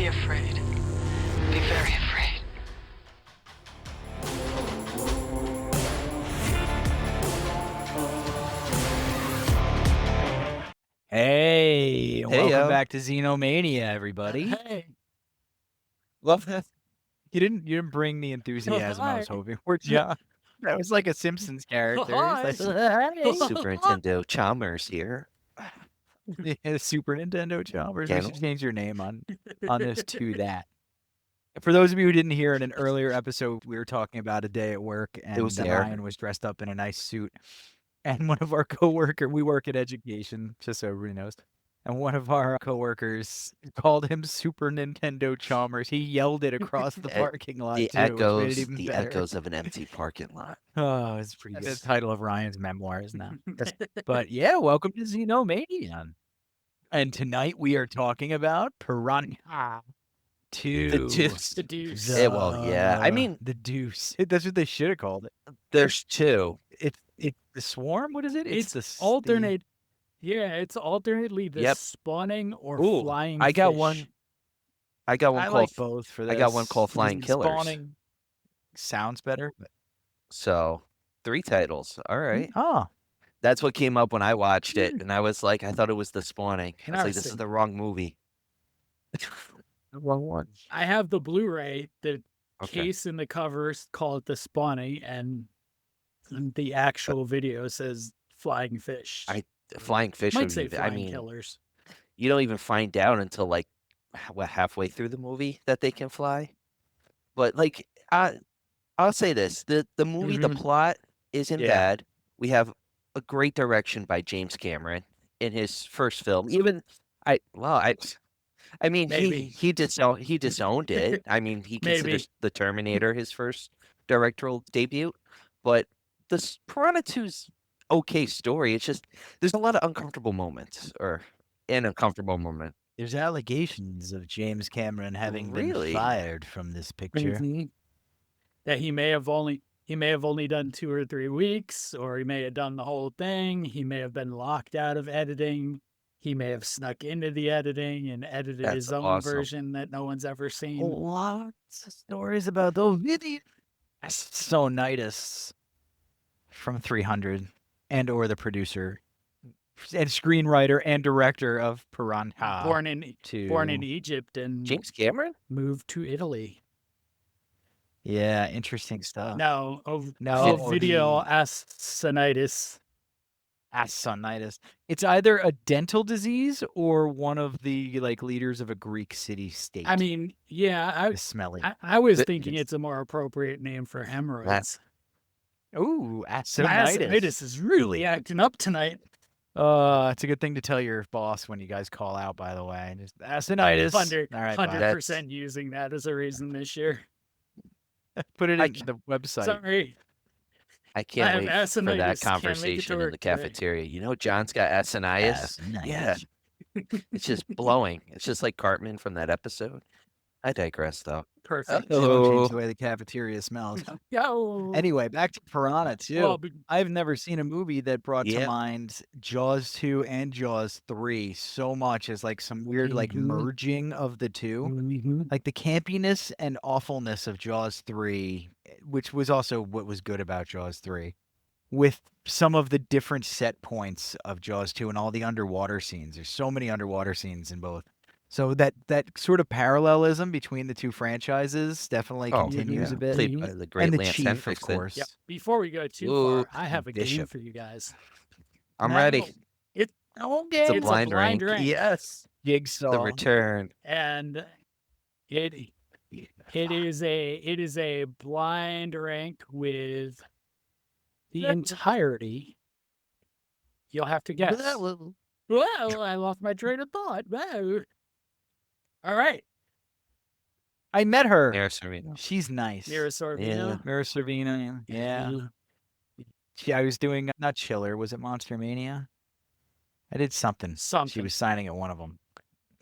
Be afraid. Be very afraid. Hey, Hey, welcome yo. back to Xenomania, everybody. Hey. Love that. You didn't bring the enthusiasm I was Hi. hoping for, John. That was like a Simpsons character. Hi. It's like, "Hey." Super Nintendo Chalmers here. Yeah, Super Nintendo Choppers. We Channel. should change your name on this to that. For those of you who didn't hear in an earlier episode, we were talking about a day at work, and was there. Ryan was dressed up in a nice suit. And one of our coworkers, we work in education, just so everybody knows. And one of our coworkers called him Super Nintendo Chalmers. He yelled it across the parking lot The too, which made it echoes, even the better. echoes of an empty parking lot. Oh, it's pretty good. The title of Ryan's memoirs now. But yeah, welcome to Xenomania. And tonight we are talking about Piranha 2. The Deuce. The Deuce. Well, yeah. I mean, The Deuce. That's what they should have called it. there's two. It's the Swarm. What is it? It's the alternate. Yeah, it's alternately the Yep. spawning or Ooh, flying I got fish. one. I got one I called. like both for this. I got one called Flying Killers. Spawning sounds better. So 3 titles. All right. Oh, That's what came up when I watched it, and I was like, I thought it was The Spawning. I was like, this is Interesting. the wrong movie. The wrong one. I have the Blu-ray. The Okay. case in the covers call it the spawning, and the actual video says flying fish. Flying fish. Might would say be- flying I mean, killers. you don't even find out until like halfway through the movie that they can fly. But like I'll say this, the movie, the Mhm. plot isn't Yeah. bad. We have a great direction by James Cameron in his first film. Even I mean Maybe. he disowned it. I mean, he Maybe. considers The Terminator his first directorial debut, but this Piranha 2's okay story. It's just there's a lot of uncomfortable moments or an uncomfortable moment. there's allegations of James Cameron having Really? been fired from this picture. That he may have only done 2 or 3 weeks, or he may have done the whole thing. He may have been locked out of editing. He may have snuck into the editing and edited his That's own awesome. version that no one's ever seen. Lots of stories about those videos. Sonitis from 300 and or the producer and screenwriter and director of Piranha born in 2. Egypt and James Cameron? moved to Italy. Yeah, interesting stuff. No, No, video the- astenitis. Sonitis. It's either a dental disease or one of the like leaders of a Greek city-state. I mean, yeah, the smelly. I was Th- thinking it's a more appropriate name for hemorrhoids. That's Ooh, Astonitis. Astenitis is really acting up tonight. It's a good thing to tell your boss when you guys call out, by the way. Just Astonitis. All right, bye. 100% using that as a reason this year. Put it I in the website. Sorry. I I can't have wait for that astenitis, can't make it to conversation in the work today. cafeteria. You know, John's got astenitis. Yeah, it's just blowing. It's just like Cartman from that episode. I digress, though. Perfect. They don't change Oh. the way the cafeteria smells. Yo. Anyway, back to Piranha 2. Well, but- I've never seen a movie that brought to Yep. mind Jaws 2 and Jaws 3 so much as like some weird like Mhm. merging of the two. Like the campiness and awfulness of Jaws 3, which was also what was good about Jaws 3, with some of the different set points of Jaws 2 and all the underwater scenes. There's so many underwater scenes in both. So that sort of parallelism between the two franchises definitely Oh, continues yeah. a bit. Played by the great And the Lance Chief, of Henriksen. course. Yep. Before we go too Ooh, far, I have a game Bishop. for you guys. I'm Now, ready. Okay. It's It's a blind rank. Yes. Jigsaw. The return. And it is a blind rank with the entirety. You'll have to guess. Well, I lost my train of thought. Wow. All right. I met her. Mira Sorvino. She's nice. Mira Sorvino. Mira Sorvino. Yeah. I was doing not Chiller. Was it Monster Mania? I did something. She Something. was signing at one of them.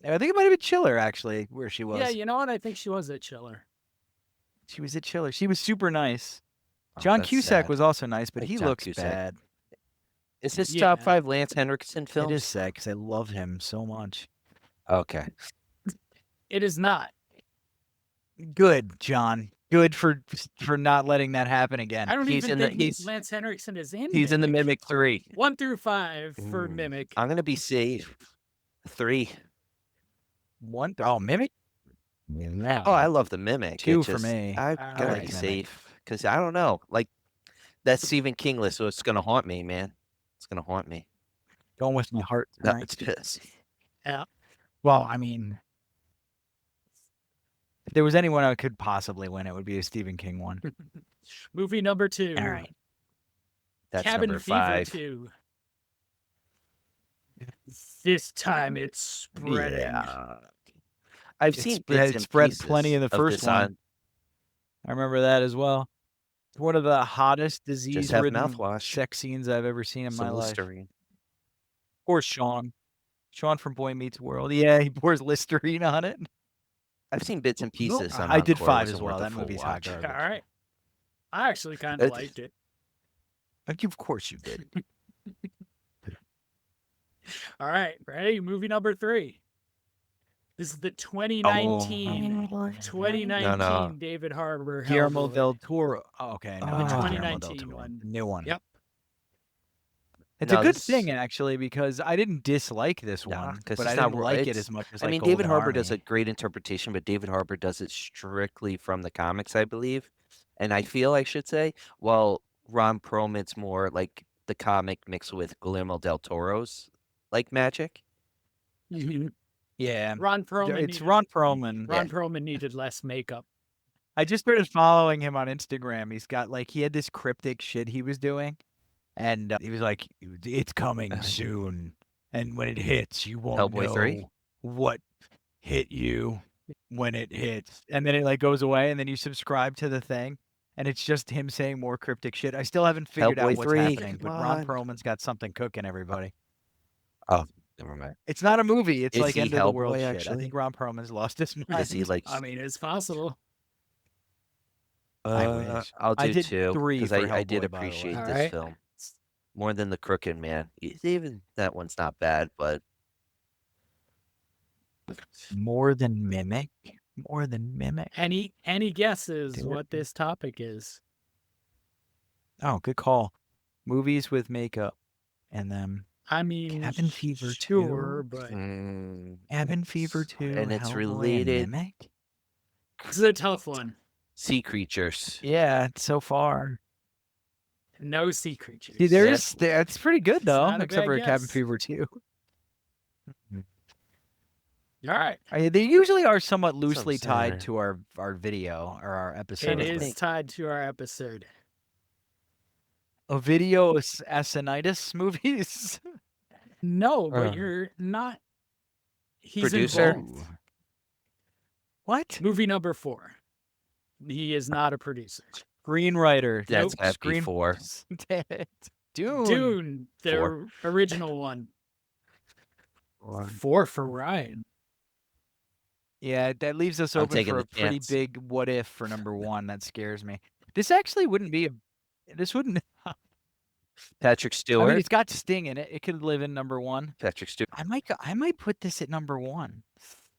I think it might have been Chiller actually, where she was. Yeah, you know what? I think she was a chiller. She was at Chiller. She was super nice. Oh, John that's Cusack sad. was also nice, but Like he John looks Cusack. bad. Is this Yeah. top 5 Lance Henriksen films? It is sad because I love him so much. Okay. It is not. Good, John. Good for not letting that happen again. I don't He's even in the- think he's- Lance Henriksen is in. He's in the Mimic. Mimic 3. 1 through 5 for Ooh. Mimic. I'm gonna be safe. 3. Mimic. Yeah. Oh, I love the Mimic. 2 It for just- me. I I gotta like be Mimic. safe because I don't know. Like that Stephen King list, so it's gonna haunt me, man. It's gonna haunt me. Going with my heart. No, tonight. it's pissed. Well, I mean, if there was anyone I could possibly win, it would be a Stephen King one. Movie number 2. All right. That's Cabin number Fever 5. 2. This time it's spreading. Yeah. I've It seen spread- bits it and spread pieces plenty in the of first this one. on- I remember that as well. It's one of the hottest Just have disease-ridden mouthwash. sex scenes I've ever seen in Some my life. Listerine. Of course, Sean. Sean from Boy Meets World. Yeah, he pours Listerine on it. I've seen bits and pieces. on I did Encore. It 5 wasn't as worth well. the That full movie's hot watch. garbage. All right. I actually kind of It's- liked it. Of course you did. All right. Ready? Movie number 3. This is the 2019 No. David Harbour Guillermo Hellboy. del Toro. Oh, okay, no, The not Guillermo 2019 del Toro. one. New one. Yep. It's No, a good this- thing actually because I didn't dislike this Nah, one, 'cause but it's I not didn't ro- like it it's- as much as I like mean, David Golden Harbour does a Army. great interpretation, but David Harbour does it strictly from the comics, I believe. And I feel I should say, well, Ron Perlman's more like the comic mixed with Guillermo del Toro's like magic. Yeah, Ron Perlman. it's needed, Ron Perlman. Ron Perlman needed less makeup. I just started following him on Instagram. He's got like he had this cryptic shit he was doing, and he was like, "It's coming soon, and when it hits, you won't Hellboy know 3? what hit you when it hits." And then it like goes away, and then you subscribe to the thing, and it's just him saying more cryptic shit. I still haven't figured out Hellboy what's 3, happening, but come Ron on. Perlman's got something cooking. Everybody, Never mind. it's not a movie. It's Is like he end of the world Hellboy, shit. I actually? think Ron Perlman's lost his mind. Does he like? I mean, it's possible. I wish. I'll I do did 2 3 because for I did Hellboy, by the way. appreciate All this right. film more than the Crooked Man. Even that one's not bad, but More than Mimic. More than Mimic. Any guesses Do it. what this topic is? Oh, good call. Movies with makeup and them. I mean, Cabin Fever 2. sure, but Cabin Fever 2. And it's Hellboy, related- Mimic? this is a tough one. sea creatures. Yeah, so far. No sea creatures. See, there Yes. is. That's pretty good though, not a except bad for Cabin guess. Fever 2. All right. They usually are somewhat loosely saying. tied to our video or our episode. It is think. tied to our episode. Ovidio Asinitis movies. No, but Uh. you're not. He's Producer? involved. What? Movie number 4. He is not a producer. Screenwriter. That's Nope. happy Screen- 4. Damn it. Dune. Dune, the 4. original one. 4 for Ryan. Yeah, that leaves us I'm open taking for a the pretty chance. big what if for number 1. That scares me. This actually wouldn't be a. This wouldn't. Patrick I Stewart. mean, it's got Sting in it. It could live in number 1. Patrick Stewart. I might put this at number 1.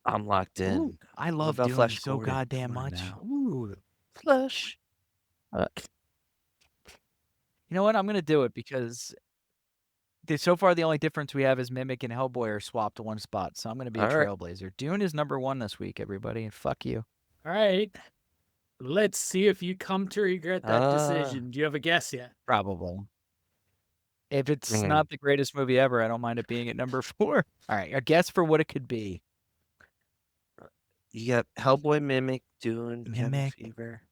I'm locked in. Ooh, I love about Dune Flash so Gordon? goddamn Come on much. now. Ooh. Flash. You know what? I'm gonna do it because so far the only difference we have is Mimic and Hellboy are swapped to one spot. So I'm gonna be a All right. trailblazer. Dune is number 1 this week, everybody, and fuck you. All right. Let's see if you come to regret that Ah. decision. Do you have a guess yet? Probably. If it's Mhm. not the greatest movie ever, I don't mind it being at number 4. All right, a guess for what it could be. You got Hellboy, Mimic, Dune, Cabin Mimic. Fever.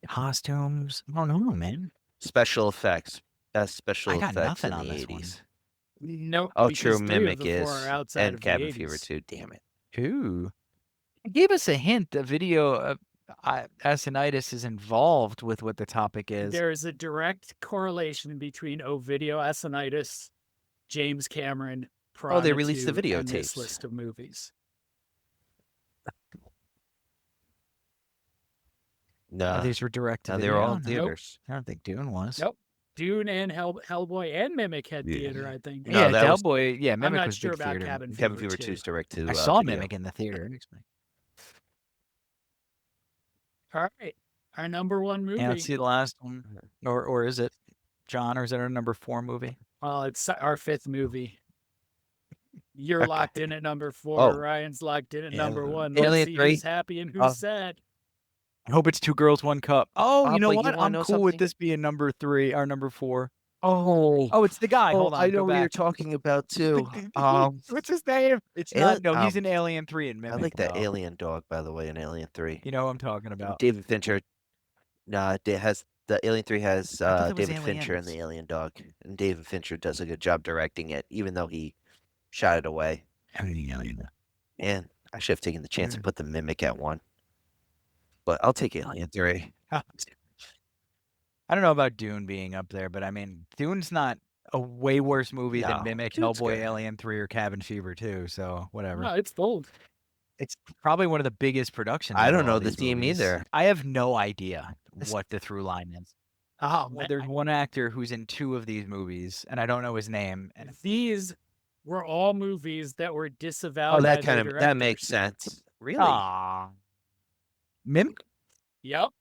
Costumes. I don't know, man. Special effects. Best special I got effects nothing in on the this one. 80s. Nope. Oh, because true. 3 of Mimic the 4 is. are outside And of the Cabin Fever 80s. too. Damn it. Ooh. It gave us a hint. The video of Asinitis is involved with what the topic is. There is a direct correlation between Ovidio Asinitis, James Cameron, Oh, they Piranha released the 2, and this videotapes. list of movies. No. These were direct to No, video. they were all in No, theaters. I don't think Dune was. Nope. Dune and Hellboy and Mimic had Yeah. theater, I think. No, Yeah, that was- Hellboy. Yeah, I'm Mimic not was sure big about theater. Cabin Cabin Fever Fever 2 2. is direct to I saw video. Mimic in the theater. All right. Our number one movie. And let's see the last one. Or is it, John, or is it our number 4 movie? Well, it's our 5th movie. You're Okay. locked in at number 4. Oh. Ryan's locked in at Yeah. number 1. Let's Alien see 3. who's happy and who's Oh. sad. I hope it's 2 Girls, 1 Cup. Oh, you know but you what? wanna I'm know cool with something? this being number 3, our number 4. Oh. Oh, it's the guy. Hold on. I know go what you're back. talking about too. What's his name? It's Alien- not. No, he's um, in Alien 3 and I Mimic. like that though. alien dog, by the way, in Alien 3. You know what I'm talking about. David Fincher. Nah, the Alien 3 has thought that was David Fincher and Aliens. the alien dog, and David Fincher does a good job directing it, even though he shot it away. Alien. And I should have taken the chance and put the Mimic at 1. But I'll take Alien 3. I don't know about Dune being up there, but I mean, Dune's not a way worse movie No, than Mimic, Dune's Hellboy, good. Alien 3, or Cabin Fever 2, so whatever. No, it's bold. It's probably one of the biggest productions. I of don't all know the these theme movies. either. I have no idea This- what the through line is. Oh, Well, man. there's one actor who's in 2 of these movies, and I don't know his name. And These were all movies that were disavowed. Oh, by that their that makes directors. sense. Really? Aw. Mimic? Yep.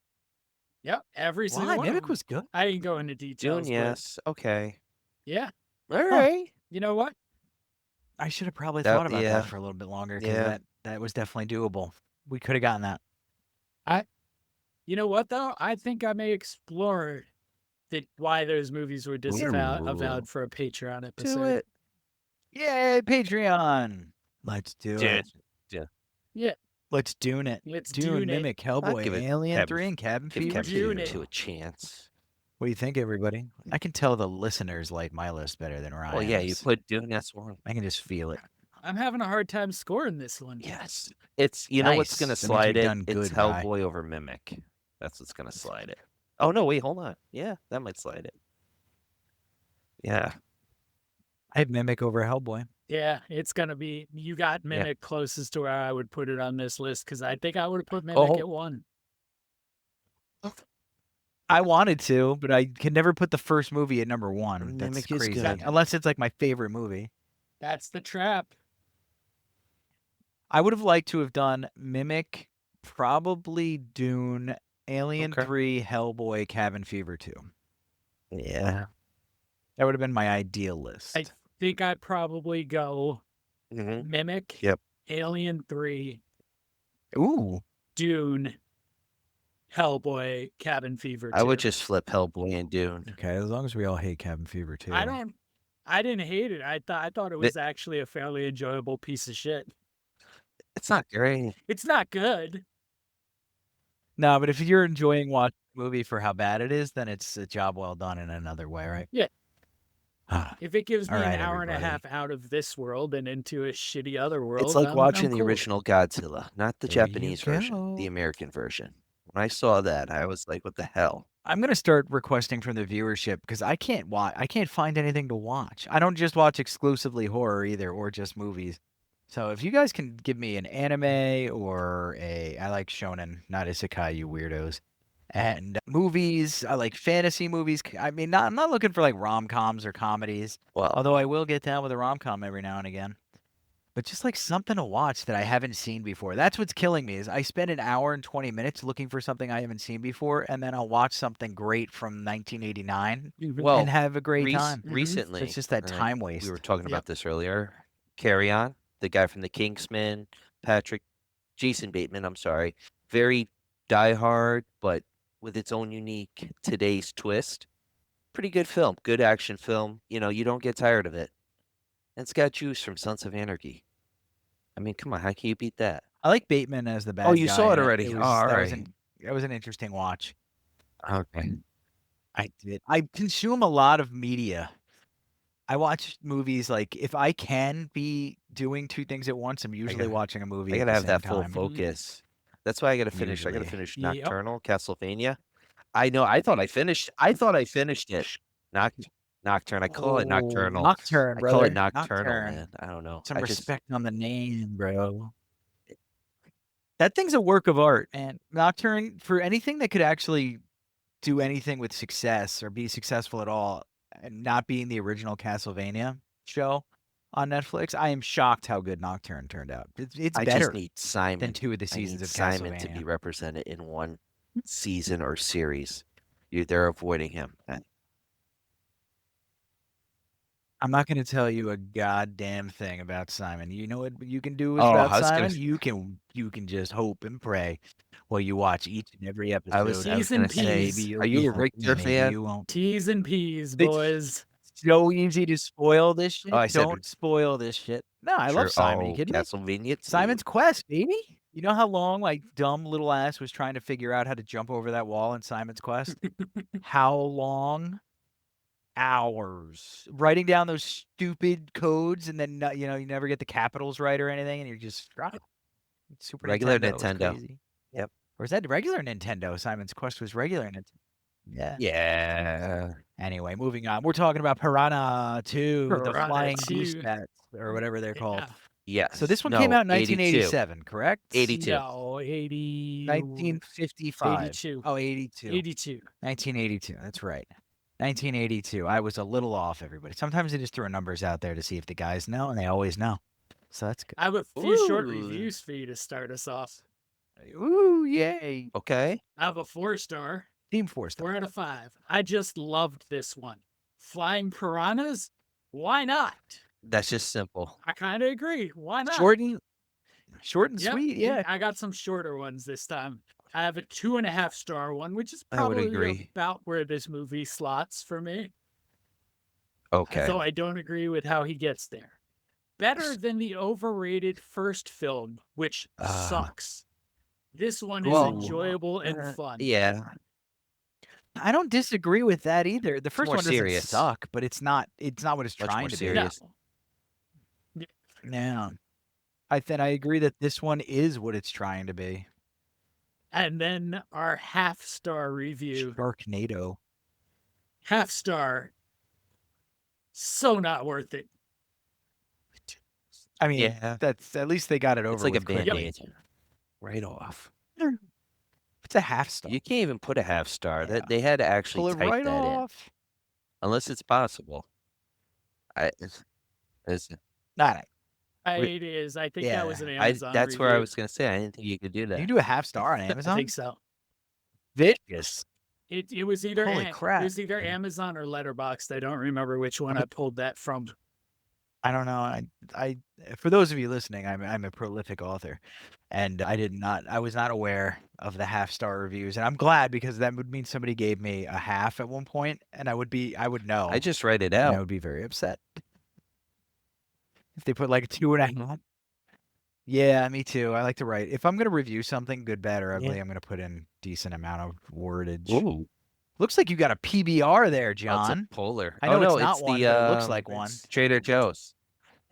Every single Why? one. Mimic was good. I didn't go into details. Dune, yes. Okay. But yeah. All right. You know what? I should have probably That- thought about yeah. that for a little bit longer, because Yeah. that was definitely doable. We could have gotten that. You know what though? I think I may explore why those movies were disavowed avowed for a Patreon episode. Do it. Yay, Patreon! Let's do it. Yeah. Let's Dune it. Let's Dune, Dune it. Mimic, Hellboy, give it Alien Cabin- 3, and Cabin Give Fever Cabin 2. Fever it. 2 a chance. What do you think, everybody? I can tell the listeners like my list better than Ryan's. Well, yeah, you put Dune as 1. I can just feel it. I'm having a hard time scoring this one. Yes. It's what's Nice. gonna That means slide we've it? done It's good, Rye. Hellboy over Mimic. That's what's gonna slide it. Oh no, wait, hold on. Yeah, that might slide it. Yeah. I have Mimic over Hellboy. Yeah, it's gonna be. You got Yeah. Mimic closest to where I would put it on this list because I think I would have put Mimic Oh. at 1. I wanted to, but I could never put the first movie at number 1. That's Mimic is crazy. good. Unless it's like my favorite movie. That's the trap. I would have liked to have done Mimic, probably Dune, Alien Okay. 3, Hellboy, Cabin Fever 2. Yeah. That would have been my ideal list. I think I'd probably go Mm-hmm. Mimic. Yep. Alien 3, Ooh. Dune, Hellboy, Cabin Fever 2. I would just flip Hellboy and Dune. Okay, as long as we all hate Cabin Fever 2. I didn't hate it. I thought it was actually a fairly enjoyable piece of shit. It's not great. It's not good. No, but if you're enjoying watching the movie for how bad it is, then it's a job well done in another way, right? Yeah. Ah, If it gives me All right, an hour and a everybody. half out of this world and into a shitty other world, It's like I'm watching the cool. original Godzilla, not the There you Japanese version, go. the American version. When I saw that, I was like, "What the hell?" I'm gonna start requesting from the viewership because I can't find anything to watch. I don't just watch exclusively horror either, or just movies. So if you guys can give me an anime or I like shonen, not isekai, you weirdos. And movies, I like fantasy movies. I mean, I'm not looking for like rom-coms or comedies, Well, although I will get down with a rom-com every now and again. But just like something to watch that I haven't seen before. That's what's killing me is I spend an hour and 20 minutes looking for something I haven't seen before, and then I'll watch something great from 1989 well, and have a great time. recently, It's just that right, time waste. We were talking Yep. about this earlier. Carry On, the guy from The Kingsman, Jason Bateman. I'm sorry, very diehard, but with its own unique today's twist. Pretty good film, good action film. You don't get tired of it. And it's got Juice from Sons of Anarchy. I mean, come on, how can you beat that? I like Bateman as the bad guy. Oh, you saw it in already. was, Oh, all that, right. that was an interesting watch. Okay. I did. I consume a lot of media. I watch movies like if I can be doing 2 things at once, I'm usually gotta- watching a movie. I at gotta the have that same full time. focus. That's why I gotta finish. I gotta Usually. finish Yep. Nocturnal, Castlevania. I know. I thought I finished it. Nocturne. I call it Nocturnal. Nocturne, I brother. call it Nocturnal, Nocturne. man. I don't know. Some I just- respect on the name, bro. That thing's a work of art, and Nocturne, for anything that could actually do anything with success or be successful at all, and not being the original Castlevania show on Netflix, I am shocked how good Nocturne turned out. It's I better just need Simon. than 2 of the I seasons need of Simon to Castlevania. be represented in one season or series. They're avoiding him. I'm not going to tell you a goddamn thing about Simon. You know what you can do Oh, about I was gonna Simon? You can just hope and pray while you watch each and every episode. I was T's gonna and say, P's. Maybe you'll are you be a happy, Richter maybe fan? you won't. T's and P's, It's boys. so easy to spoil this shit. Oh, I said Don't spoil this shit. No, I True. love Simon. Are you Oh, kidding me? Castlevania 2. Simon's Quest, baby. You know how long like dumb little ass was trying to figure out how to jump over that wall in Simon's Quest? How long? Hours writing down those stupid codes, and then you never get the capitals right or anything, and you're just Super Regular Nintendo. Was Nintendo. crazy. Yep. Or is that regular Nintendo? Simon's Quest was regular Nintendo. Yeah. Yeah. Anyway, moving on. We're talking about Piranha 2, the Piranha flying 2. beast bats, or whatever they're called. Yeah. Yes. So this one No, came out in 82. 1987, correct? 82. No, 1955. 82. Oh, 82. 82. 1982. That's right. 1982. I was a little off, everybody. Sometimes they just throw numbers out there to see if the guys know, and they always know. So that's good. I have a few short Ooh. reviews for you to start us off. Ooh, yay. Okay. I have a 4-star, Team 4-star. 4 out of 5. I just loved this one. Flying piranhas? Why not? That's just simple. I kind of agree. Why not? Short and Yep, sweet, yeah. I got some shorter ones this time. I have a 2.5-star one, which is I would probably agree. about where this movie slots for me. Okay. Though I don't agree with how he gets there. Better than the overrated first film, which sucks. This one is Well, enjoyable and fun. Yeah. I don't disagree with that either. The first more one doesn't serious. suck, but it's not what it's Much trying more to serious. be. Yeah. I agree that this one is what it's trying to be. And then our half-star review. Sharknado. Half-star. So not worth it. I mean, Yeah. that's at least they got it over It's like a with quickly. Band-Aid. Right off. It's a half star. You can't even put a half star. Yeah. That they had to actually Pull it type right that in. off. Unless it's possible. It's Nah, It is. I think that was an I Amazon that's where I review. was gonna say. I didn't think you could do you that. can do a half star on I Amazon. think so. Vicious. It was either Holy crap. It was either Amazon or Letterboxd. I don't remember which one I pulled that from. I don't know. I for those of you listening, I'm a prolific author, and I was not aware of the half star reviews, and I'm glad because that would mean somebody gave me a half at one point, and I would know. I just write it and I out. would be very upset if they put like a 2.5. Yeah, me too. I like to write. If I'm gonna review something, good, bad, or ugly, I'm gonna put in decent amount of wordage. Ooh. Looks like you got a PBR there, Oh, it's a John. polar. I know oh, no, it's not one, but it looks like it's one. Trader Joe's.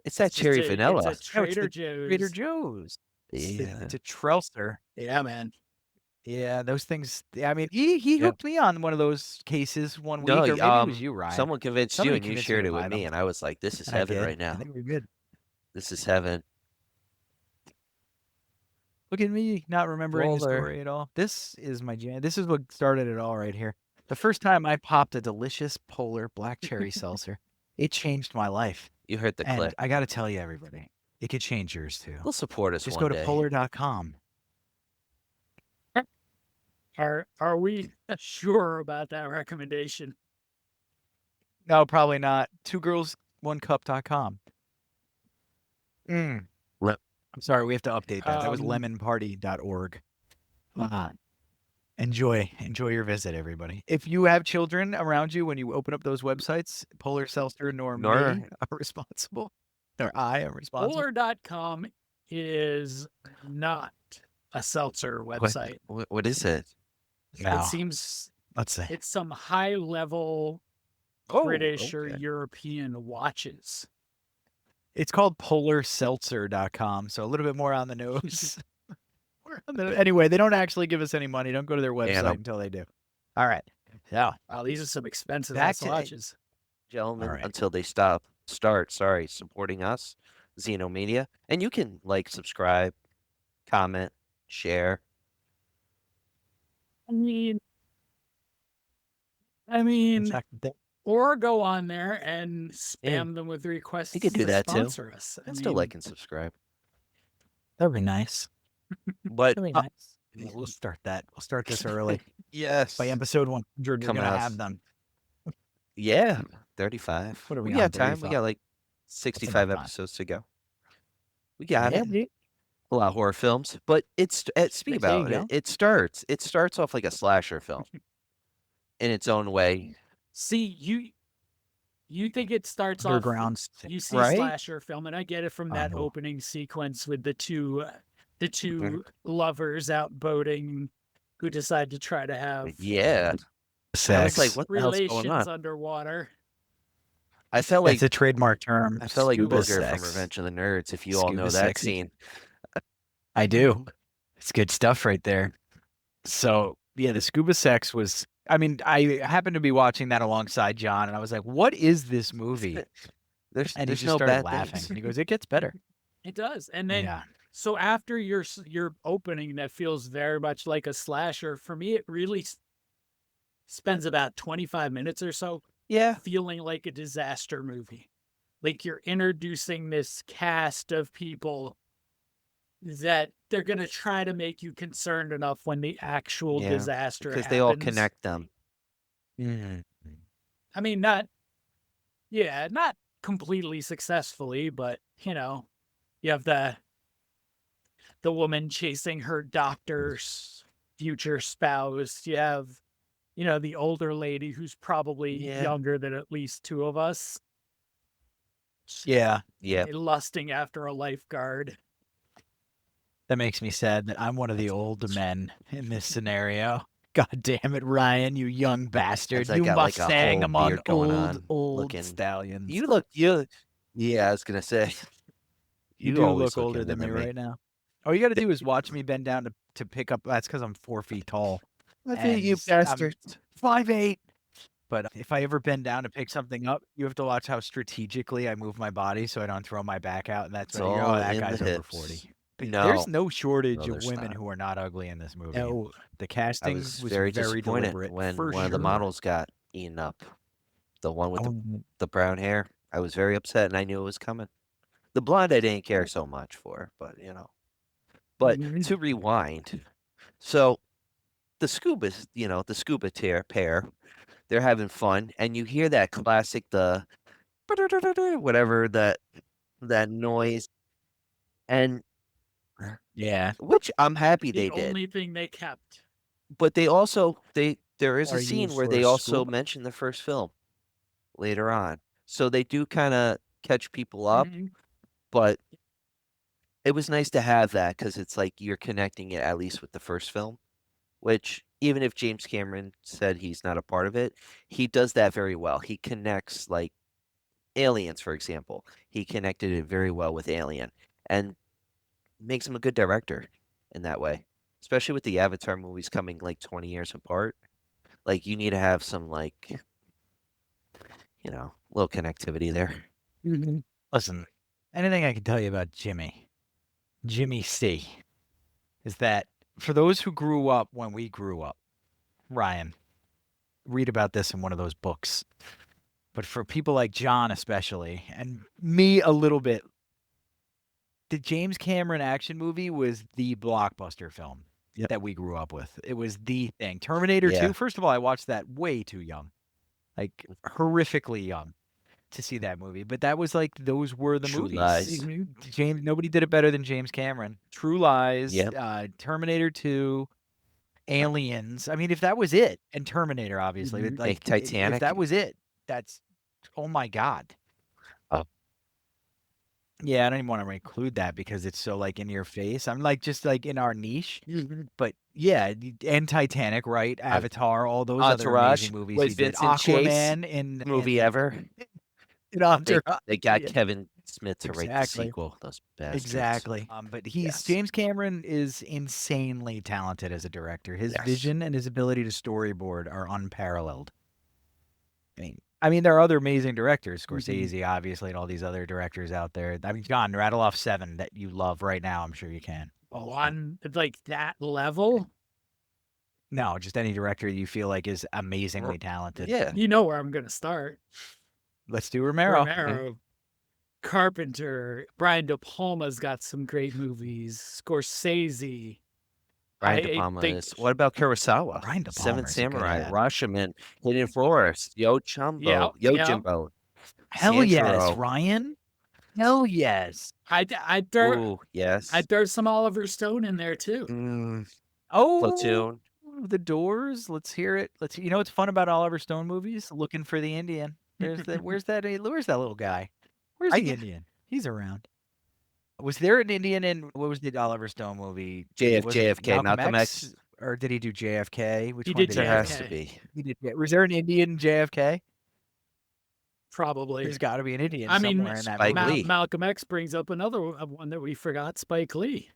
It's that cherry vanilla. It's a Trader Joe's. Trader Joe's. Yeah. It's a Trelster. Yeah, man. Yeah, those things. I mean, he hooked me on one of those cases one week, No, or maybe it was you, Ryan. Someone convinced Somebody you, and you convinced shared me it to with buy me, them. and I was like, "This is And I heaven did. right now. I think we're good. This is heaven." Look at me not remembering the Roller. story at all. This is my jam. This is what started it all right here. The first time I popped a delicious polar black cherry seltzer, it changed my life. You heard the And clip. I got to tell you, everybody, it could change yours too. They'll support us Just one go to day. polar.com. Are we sure about that recommendation? No, probably not. 2girls1cup.com. I'm sorry, we have to update that. That was lemonparty.org. Enjoy your visit, everybody. If you have children around you when you open up those websites, Polar Seltzer nor me are responsible. Or I am responsible. Polar.com is not a seltzer website. What is it? No. It seems Let's see. it's some high level British or European watches. It's called polarseltzer.com, so a little bit more on the nose. Anyway, they don't actually give us any money. Don't go to their website until they do. All right. So, Wow, these are some expensive Back ass to- watches. Gentlemen, All right. until they start supporting us, Xenomania. And you can subscribe, comment, share. I mean, or go on there and spam them with requests You could do to that too. sponsor us. And still like and subscribe. That'd be nice. But Really nice. We'll start that. We'll start this early. Yes. By episode 100, we're Coming gonna out. have them. Yeah, 35. What are we We on, got time. We 35? got like 65 enough time. episodes to go. We got Yeah, it. A lot of horror films, but speak There you about go. it. It starts off like a slasher film in its own way. See, you think it starts Underground. off, you see right? slasher film, and I get it from that Oh. opening sequence with the two lovers out boating who decide to try to have Yeah. I Sex. was like, what the hell's going relations on? underwater. I felt like It's a trademark term. I felt like scuba Booger sex. from Revenge of the Nerds. If you all know Scuba that sexy. scene, I do. It's good stuff right there. So yeah, the scuba sex was. I mean, I happened to be watching that alongside John, and I was like, "What is this movie?" there's And he there's just no started bad laughing. things. And he goes, "It gets better." It does. And then Yeah. so after your opening that feels very much like a slasher, for me it really spends about 25 minutes or so Yeah, feeling like a disaster movie. Like you're introducing this cast of people that they're going to try to make you concerned enough when the actual Yeah, disaster because happens. they all connect them. I mean, not completely successfully, but you know, you have the woman chasing her doctor's future spouse. You have, you know, the older lady who's probably Yeah. younger than at least two of us, Yeah. Yeah, lusting after a lifeguard. That makes me sad that I'm one of the old men in this scenario. God damn it, Ryan, you young bastard. As I You got, like, a Mustang whole among beard going on, old looking- stallions. you. Yeah, I was gonna say. You You do always look older younger than me me. right now. All you got to do is watch me bend down to pick up. That's because I'm 4 feet tall. I feel you And I'm bastards. 5'8". But if I ever bend down to pick something up, you have to watch how strategically I move my body so I don't throw my back out. And that's It's when you go, all oh, that in the guy's over hips. 40. But No. there's no shortage No, of there's women not. who are not ugly in this movie. No, The I casting was was very very disappointed deliberate. when for one of the sure. models got eaten up. The one with Oh, the brown hair. I was very upset, and I knew it was coming. The blonde I didn't care so much for, but you know. But to rewind, so the scuba pair, they're having fun, and you hear that classic whatever that noise, and yeah. which I'm happy the they did. only thing they kept. But they also there is Are a you scene where for they also scuba? mention the first film later on, so they do kind of catch people up. Mhm. But it was nice to have that because it's like you're connecting it at least with the first film, which even if James Cameron said he's not a part of it, he does that very well. He connects like Aliens, for example. He connected it very well with Alien and makes him a good director in that way, especially with the Avatar movies coming like 20 years apart. Like you need to have some like, you know, little connectivity there. Listen, anything I can tell you about Jimmy C, is that for those who grew up when we grew up, Ryan, read about this in one of those books. But for people like John especially, and me a little bit, the James Cameron action movie was the blockbuster film Yep. that we grew up with. It was the thing. Terminator Yeah. 2, first of all, I watched that way too young. Like horrifically young to see that movie. But that was like those were the True movies. Lies. Nobody did it better than James Cameron. True Lies, Yep. Terminator 2, Aliens. I mean, if that was it, and Terminator, obviously, but, Mhm. like Like Titanic. if that was it, that's oh my god. Oh. Yeah, I don't even want to include that because it's so like in your face. I'm like just like in our niche. But yeah, and Titanic, right? Avatar, all those other Entourage amazing movies with he did. Vincent Chase, Aquaman in movie ever. in Entourage. They got Yeah. Kevin Smith to write the Exactly. sequel. Those bastards. Exactly. But Yes. James Cameron is insanely talented as a director. His Yes. vision and his ability to storyboard are unparalleled. I mean, there are other amazing directors, Scorsese, obviously, and all these other directors out there. I mean, John, rattle off 7 that you love right now. I'm sure you can. On like that level, No, just any director you feel like is amazingly talented. Yeah. you know where I'm gonna start. Let's do Romero. Romero, Carpenter, Brian De Palma's got some great movies. Scorsese, Brian I De Palma think is. What about Kurosawa? Brian De Seven Palma's a good Samurai, ad. Rashomon, Hidden Forest, yeah, Yojimbo, Hell yes, Sanjuro. Ryan. Hell yes. I'd throw Ooh, yes. I'd throw some Oliver Stone in there too. Oh, Platoon. The Doors. Let's hear it. You know what's fun about Oliver Stone movies? Looking for the Indian. Where's that little guy? Where's I the get- Indian? He's around. Was there an Indian in what was the Oliver Stone movie? Was it JFK, Malcolm X. or did he do JFK? Which He one did did There he has do? to JFK. be. He did. Was there an Indian in JFK? Probably. There's got to be an Indian I mean, somewhere in that Spike movie. Lee. Malcolm X brings up another one that we forgot, Spike Lee.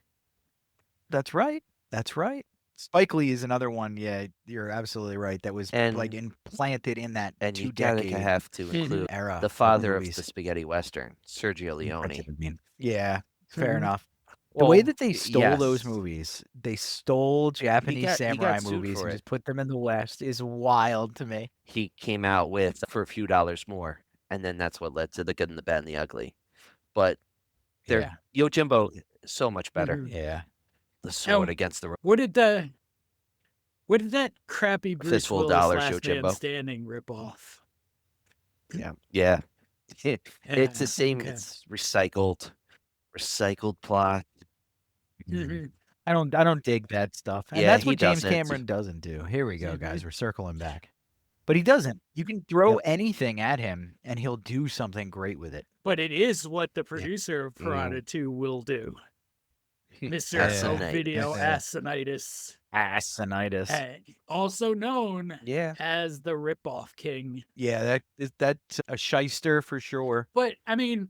That's right. That's right. Spike Lee is another one. Yeah, you're absolutely right. That was like And implanted in that and you 2-decade have to include era. the father of movies. the spaghetti western, Sergio That's Leone. what I mean. Yeah, fair Mhm. enough. The way Well, that they stole those yes. movies, they stole Japanese he samurai got sued movies for and it. just put them in the West is wild to me. He came out with for a few dollars more, and then that's what led to the good and the bad and the ugly. But Yeah, Yojimbo is so much better. Mhm. yeah. The sword Now, against the What did that crappy Bruce fistful of Willis dollars, Last Man Yojimbo. Standing ripoff? Yeah. It's the same. Okay. It's recycled plot. Mhm. I don't dig that stuff, and Yeah, that's he what James doesn't. Cameron doesn't do. Here we go, guys. Mhm. We're circling back, but he doesn't. You can throw Yep. anything at him, and he'll do something great with it. But it is what the producer of Mm. Piranha 2 will do. Mr. Assonate. Ovidio Yeah. Assonitis, Assonitis. also known Yeah. as the ripoff king. Yeah, that's a shyster for sure. But I mean,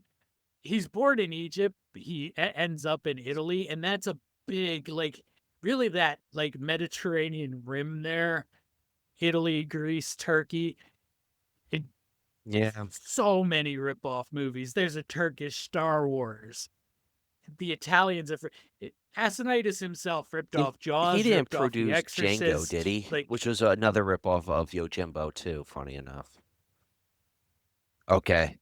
he's born in Egypt. He ends up in Italy, and that's a big, like, really that like Mediterranean rim there. Italy, Greece, Turkey. Yeah. So many ripoff movies. There's a Turkish Star Wars. The Italians have Assonitis himself ripped off Jaws. He didn't ripped off The produce Exorcist, Django, did he? Like, Which was another ripoff of Yojimbo too. Funny enough. Okay.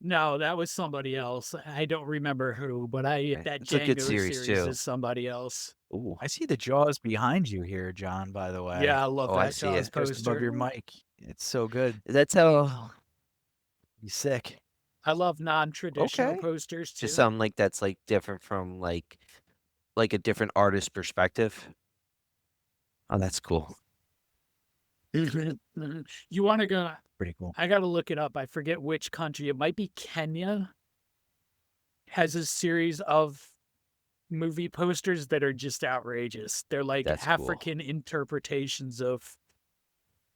no, that was somebody else. I don't remember who, but that It's a good Django series, too. is somebody else. Ooh. I see the Jaws behind you here, John. By the way, Yeah, I love Oh, I that see Jaws it. just above poster. your mic. It's so good. That's how. He's sick. I love non-traditional Okay. posters too. Just something like that's like different from like a different artist perspective. Oh, that's cool. You want to go? Pretty cool. I got to look it up. I forget which country. It might be Kenya. Has a series of movie posters that are just outrageous. They're like That's cool. African interpretations of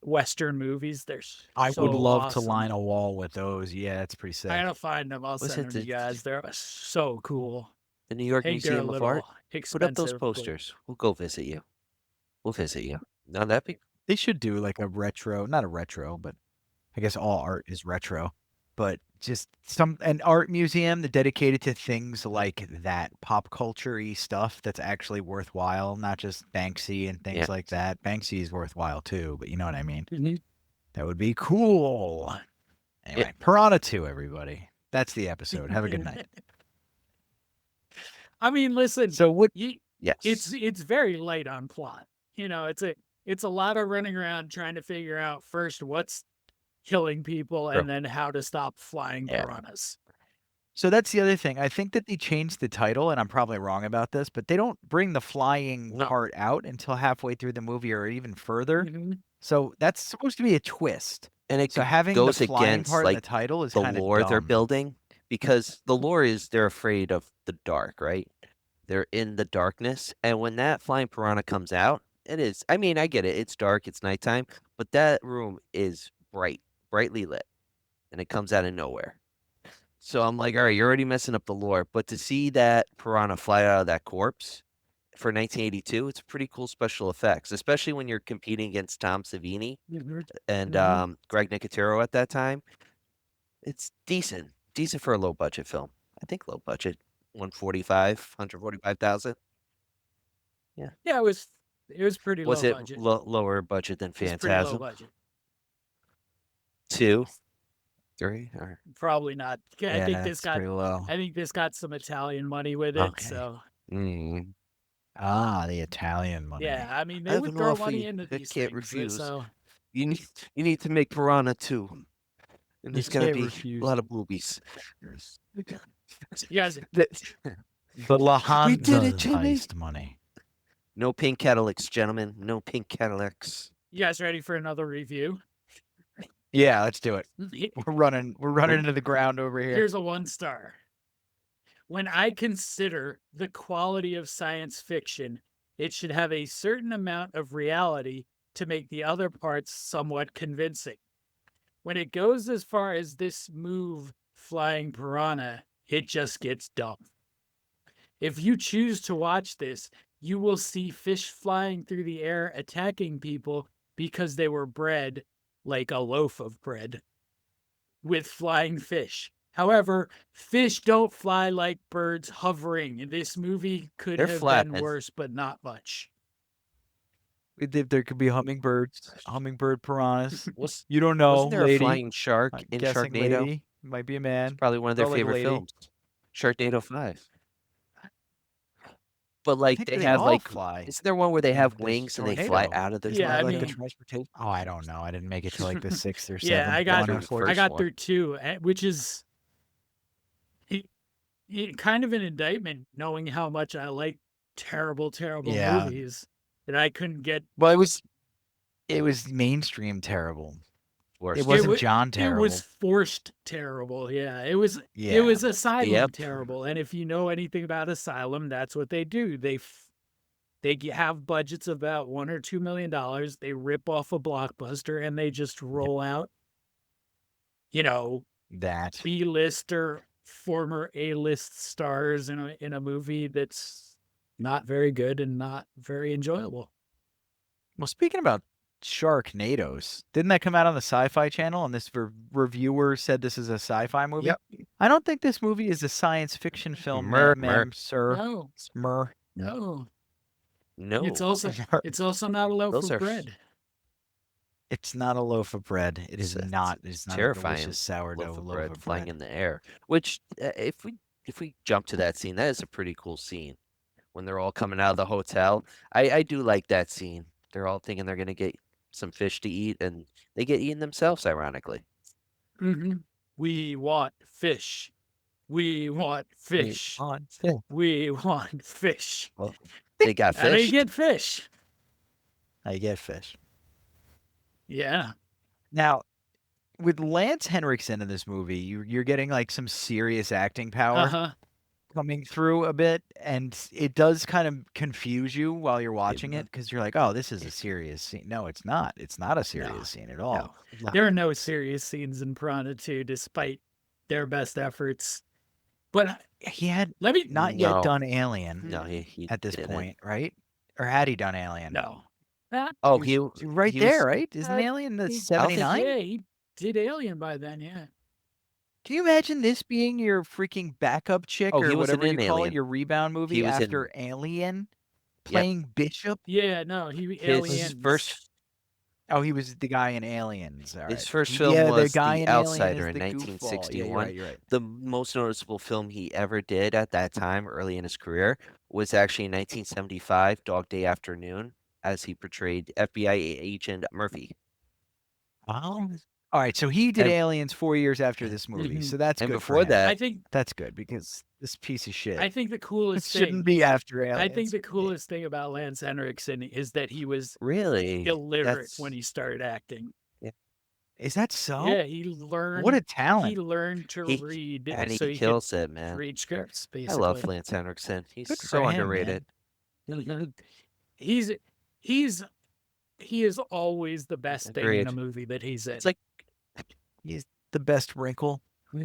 Western movies. I so would love to awesome. line a wall with those. Yeah, that's pretty sick. I gotta find them. I'll Was send it them to you the- guys. They're so cool. The New York I think they're a Museum of little Art. expensive. Put up those but- posters. We'll go visit you. We'll visit you. No, that'd be They should do like a retro, not a retro, but I guess all art is retro. But just an art museum that dedicated to things like that pop culture-y stuff that's actually worthwhile, not just Banksy and things Yeah. like that. Banksy is worthwhile too, but you know what I mean. Mhm. That would be cool. Anyway, Piranha 2, everybody. That's the episode. Have a good night. I mean, listen. So what? yes. It's very light on plot. You know, it's a lot of running around trying to figure out first what's killing people True. and then how to stop flying Yeah. piranhas. So that's the other thing. I think that they changed the title, and I'm probably wrong about this, but they don't bring the flying No. part out until halfway through the movie or even further. Mhm. So that's supposed to be a twist. and it So having goes the flying against part in the like title is the kind of lore they're dumb. building because the lore is they're afraid of the dark, right? They're in the darkness, and when that flying piranha comes out, it is. I mean, I get it. It's dark. It's nighttime, but that room is brightly lit, and it comes out of nowhere. So I'm like, all right, you're already messing up the lore. But to see that piranha fly out of that corpse for 1982, it's pretty cool special effects, especially when you're competing against Tom Savini and Mhm. Greg Nicotero at that time. It's decent for a low budget film. I think low budget, 145,000. Yeah, it was pretty Was low it budget. lower budget than It was pretty low Phantasm? budget. 2, 3, or Probably not. Yeah, I think this it's pretty low. got some Italian money with it. Okay. So mm, Ah, the Italian money. Yeah, I mean, I they have would an throw offer money you into these can't things. refuse. So You need to make Piranha 2. And You there's gonna can't be refuse. a lot of boobies. you guys, The We did it, Lahanza Jimmy. heist money. No pink Cadillacs, gentlemen. No pink Cadillacs. you guys ready for another review? Yeah, let's do it. He- We're running into the ground over here. Here's a 1-star. When I consider the quality of science fiction, it should have a certain amount of reality to make the other parts somewhat convincing. When it goes as far as this move, flying piranha, it just gets dumb. If you choose to watch this, you will see fish flying through the air attacking people because they were bred like a loaf of bread with flying fish. However, fish don't fly like birds hovering. This movie could They're have flapping. been worse, but not much. There could be hummingbird piranhas. Was You don't know, wasn't there lady. a flying shark I'm in guessing Sharknado? lady. Might be a It's man. probably one of their Felt like a favorite lady. films. Sharknado 5. But I like think they they have all like fly. isn't there one where they in have this wings and they fly tornado. out of the Yeah, I like the mean- transportation? Oh, I don't know. I didn't make it to like the 6th or 7th Yeah, I got- one, through the I unfortunately. got one. through 2, which is kind of an indictment, knowing how much I like terrible Yeah. movies that I couldn't get. Well, it was mainstream terrible. Worst. It wasn't wa- John terrible. It was forced terrible. Yeah, it was. Yeah. It was Asylum Yep. terrible. And if you know anything about Asylum, that's what they do. They have budgets of about $1 or $2 million. They rip off a blockbuster and they just roll out, that. B-list or former A-list stars in a movie that's not very good and not very enjoyable. Well, speaking about Sharknadoes, didn't that come out on the Sci-Fi Channel? And this reviewer said this is a sci-fi movie. Yep. I don't think this movie is a science fiction film, Mer- ma'am, sir. No, Mer. no. No. It's also not a loaf Those of are bread. It's not a loaf of bread. It is It's not. It's not terrifying a delicious sourdough loaf of flying in the air. Which if we jump to that scene, that is a pretty cool scene. When they're all coming out of the hotel. I do like that scene. They're all thinking they're gonna get some fish to eat and they get eaten themselves, ironically. Mm-hmm. We want fish. We want fish. We want fish. Well, they got How do you fish. get fish? I get fish. Yeah. Now, with Lance Henriksen in this movie, you're getting like some serious acting power Uh-huh. coming through a bit, and it does kind of confuse you while you're watching it because you're like, "Oh, this is a serious scene." No, it's not. It's not a serious scene at all. No. There are no serious scenes in Piranha 2, despite their best efforts. But He had let me not yet No. done Alien No, he at this didn't. point, right? Or had he done Alien? No. Oh, He was right he there, was- right? Isn't Uh, Alien the he- 79? Yeah, he did Alien by then, yeah. Can you imagine this being your freaking backup chick Oh, or he wasn't whatever you in call Alien. it, your rebound movie was in- after Alien, playing Bishop? Yeah, no, he His Alien. first Oh, he was the guy in Aliens. All His right. first film yeah, was the guy The in Alien Outsider is in the goofball. Yeah, 1961. you're right. The most noticeable film he ever did at that time, early in his career, was actually in 1975, Dog Day Afternoon, as he portrayed FBI agent Murphy. Wow. All right, so he did And- Aliens 4 years after this movie, Mhm. so that's And good before for him. that, I think That's good because this piece of shit I think the it coolest shouldn't thing be after Aliens. I think the coolest thing about Lance Henriksen is that he was really, illiterate when he started acting. Is that so? Yeah, he learned What a talent. he learned to He- read and so he he kills it, could man. read scripts, I basically. love Lance Henriksen. He's Good for so him, man. underrated. He is always the best thing in a Agreed. movie that he's in. It's like He's the best wrinkle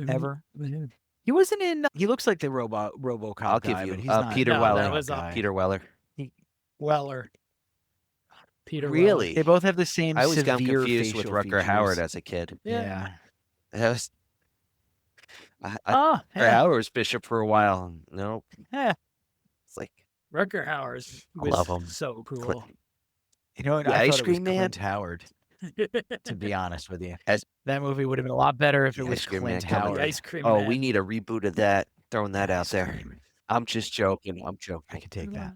ever. He wasn't in. He looks like the RoboCop I'll give guy, you, but he's uh, not. Peter No, Weller. that was guy. Peter Weller. Weller. Peter Weller. Really? They both have the same. I always got severe confused with facial Rutger Howard features. as a kid. Yeah. That was, I Oh, Rutger Howard was bishop for a while. No, yeah. it's like Rutger Hauer I love was him. so cool. You know what? The I Ice thought it was Cream Man? Clint Howard. To be honest with you, As- that movie would have been a lot better if it The was Ice Cream Clint Man coming. Howard. The Ice Cream oh, Man. we need a reboot of that. Throwing that out Ice there. Cream. I'm just joking. I'm I joking. could take that.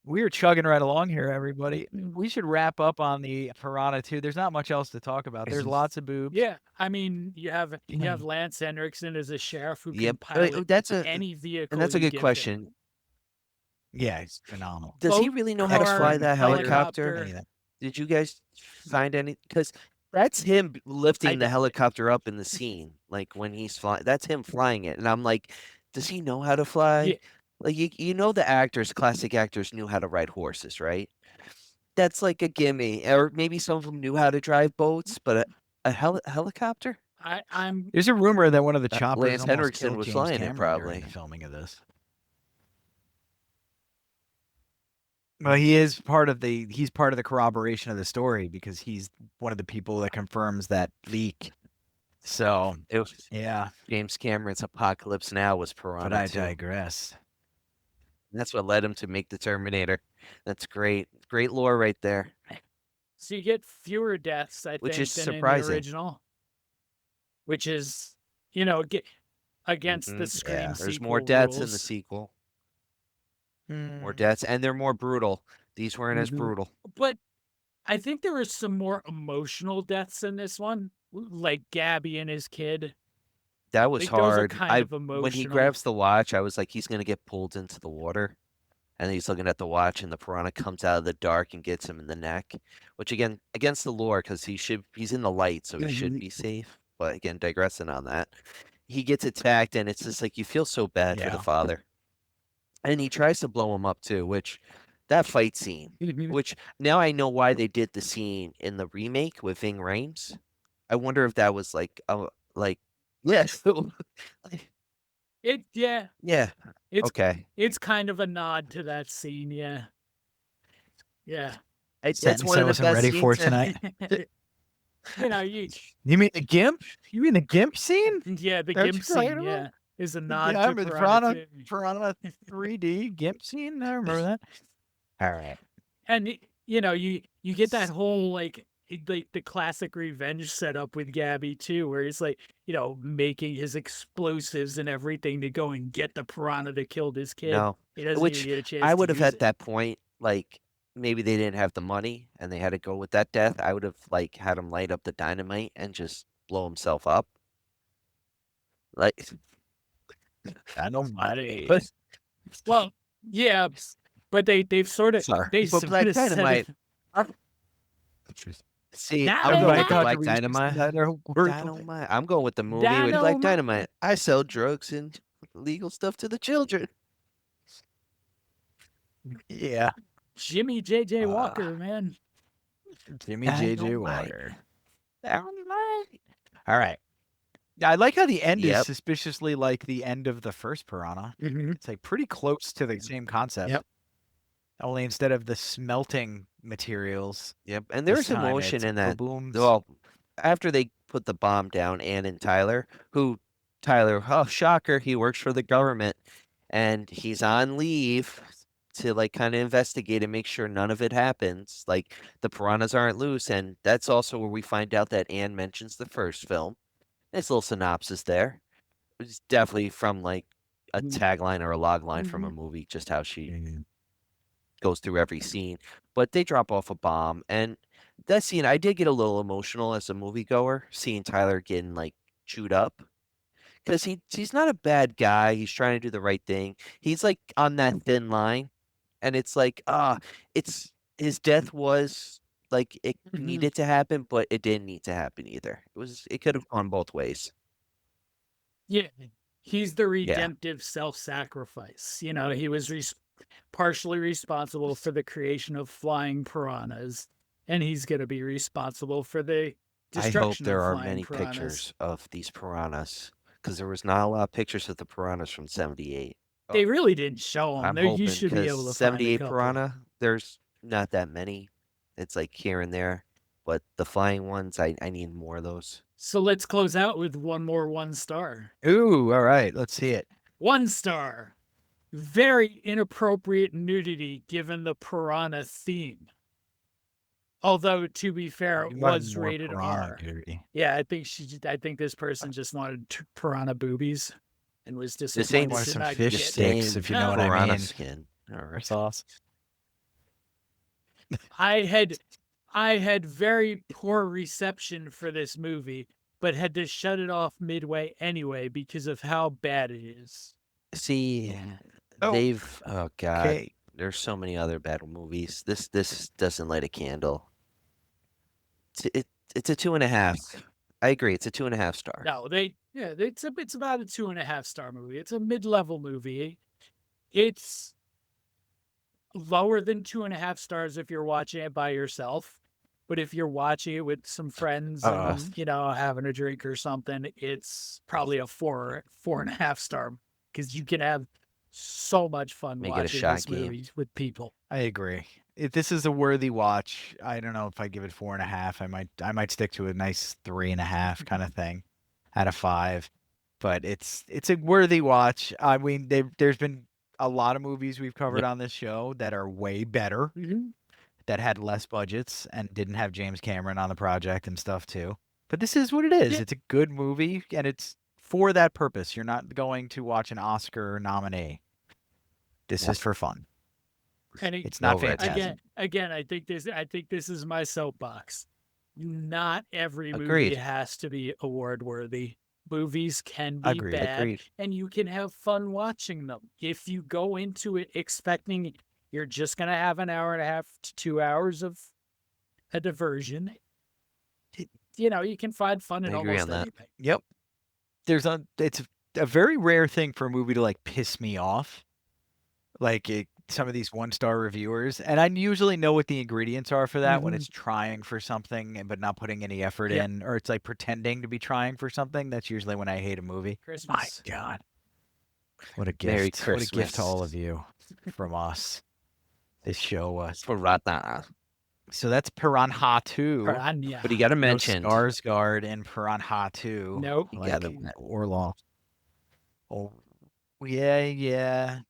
We are chugging right along here, everybody. We should wrap up on the Piranha 2. There's not much else to talk about. There's lots of boobs. Yeah, I mean, you have Lance Henriksen as a sheriff who can Yep. pilot That's any vehicle. and that's a you good give him. question. Yeah, it's phenomenal. Does he Boat, really know how to fly car, that helicopter? Any of that. Did you guys find any? Because that's him lifting the doubt it. helicopter up in the scene, like when he's flying. That's him flying it, and I'm like, does he know how to fly? Yeah. Like you know, the actors, classic actors, knew how to ride horses, right? That's like a gimme, or maybe some of them knew how to drive boats, but a helicopter? I'm There's a rumor that one of the choppers Lance almost Henriksen killed was James flying it, Cameron probably. during the filming of this. Well, he's part of the corroboration of the story because he's one of the people that confirms that leak. So It was yeah, James Cameron's Apocalypse Now was but Piranha I 2. digress. That's what led him to make the Terminator. That's great. Great lore right there. so you get fewer deaths, I Which think, is than surprising. in the original, which is against the Scream Yeah. sequel There's more deaths in the rules. sequel. Mm. More deaths, and they're more brutal. These weren't as Mhm. brutal. But I think there were some more emotional deaths in this one, like Gabby and his kid. That was Like, those are hard. kind of When he emotional. grabs the watch, I was like, he's gonna get pulled into the water. And he's looking at the watch, and the piranha comes out of the dark and gets him in the neck. Which again, against the lore, because he's in the light, so he should be safe. But again, digressing on that, he gets attacked, and it's just like you feel so bad for Yeah. the father. And he tries to blow him up too, which that fight scene, which now I know why they did the scene in the remake with Ving Rhames. I wonder if that was yes, Yeah, yeah, it's okay. it's kind of a nod to that scene. Yeah. That's Sentence one I of the wasn't best ready for scenes in- tonight. You mean the GIMP? You mean the GIMP scene? yeah, the That's GIMP what you're scene, talking yeah, about? is a nod Yeah, I to remember the Piranha 2. Piranha 3D GIMP scene. I remember that. All right. And you get that whole like the classic revenge setup with Gabby too, where he's like, making his explosives and everything to go and get the piranha that killed his kid. No, He doesn't which even get a chance. I to would have use at it. that point, like maybe they didn't have the money and they had to go with that death. I would have like had him light up the dynamite and just blow himself up. Like Dynamite. But Well, yeah, but they've sort of Sorry. they But Black sort of set Dynamite. it. See, Dynamite. I'm going with God, Black Dynamite. Dynamite. I'm going with the movie with Black Dynamite. I sell drugs and illegal stuff to the children. Yeah. Jimmy J.J. Walker, man. Jimmy J.J. Dynamite. Walker. Dynamite. All right. I like how the end is Yep. suspiciously like the end of the first Piranha. It's like pretty close to the same concept. Yep. Only instead of the smelting materials. Yep, and this there's time emotion it's in that. booms. Well, after they put the bomb down, Ann and Tyler, oh, shocker, he works for the government, and he's on leave to like kind of investigate and make sure none of it happens. Like the piranhas aren't loose, and that's also where we find out that Ann mentions the first film. Nice little synopsis there. It's definitely from like a tagline or a log line from a movie, just how she goes through every scene. But they drop off a bomb, and that scene, I did get a little emotional as a moviegoer, seeing Tyler getting like chewed up. Because he's not a bad guy. He's trying to do the right thing. He's like on that thin line. And it's like, it's his death was like it needed to happen, but it didn't need to happen either. It could have gone both ways. Yeah, he's the redemptive self-sacrifice. He was partially responsible for the creation of flying piranhas, and he's going to be responsible for the I hope destruction there of are flying many piranhas. pictures of these piranhas, because there was not a lot of pictures of the piranhas from '78. They really didn't show them. I'm You hoping should be able to because find a 78 couple. piranha, there's not that many. It's like here and there, but the flying ones, I need more of those. So let's close out with one more 1 star. Ooh, all right. Let's see it. 1 star. Very inappropriate nudity given the piranha theme. Although, to be fair, it You wanted was more rated piranha R. nudity. Yeah, I think this person just wanted piranha boobies and was ain't disappointed Wanted to some not fish get sticks, if you know what I Piranha mean. skin. All right. Sauce. I had very poor reception for this movie, but had to shut it off midway anyway because of how bad it is. See, Oh, oh God, Okay. there's so many other bad movies. This doesn't light a candle. It's a 2.5. I agree. It's a 2.5 star. No, it's about a 2.5 star movie. It's a mid-level movie. It's lower than 2.5 stars if you're watching it by yourself. But if you're watching it with some friends and, having a drink or something, it's probably a 4.5 star because you can have so much fun Make it a watching shot this game. movie with people. I agree. If this is a worthy watch, I don't know if I give it 4.5. I might stick to a nice 3.5 kind of thing out of 5. But it's a worthy watch. I mean, there's been a lot of movies we've covered on this show that are way better, that had less budgets and didn't have James Cameron on the project and stuff too. But this is what it is. Yeah. It's a good movie, and it's for that purpose. You're not going to watch an Oscar nominee. This is for fun. And It's not No red fantastic. again, I think this is my soapbox. Not every movie Agreed. has to be award worthy. Movies can be Agreed. bad, Agreed. and you can have fun watching them. If you go into it expecting you're just gonna have an hour and a half to 2 hours of a diversion, you can find fun in I agree almost on that. anything. Yep. It's a very rare thing for a movie to like piss me off. Like some of these 1-star reviewers, and I usually know what the ingredients are for that when it's trying for something but not putting any effort Yeah. in, or it's like pretending to be trying for something. That's usually when I hate a movie. My Christmas. God. What a gift. Merry What a gift to all Christmas. of you from us. This show was. Piranha. So that's Piranha 2. Piranha. But you got to No mention. Skarsgård in Piranha 2. Nope. You Like gotta- Orlov. Oh, yeah.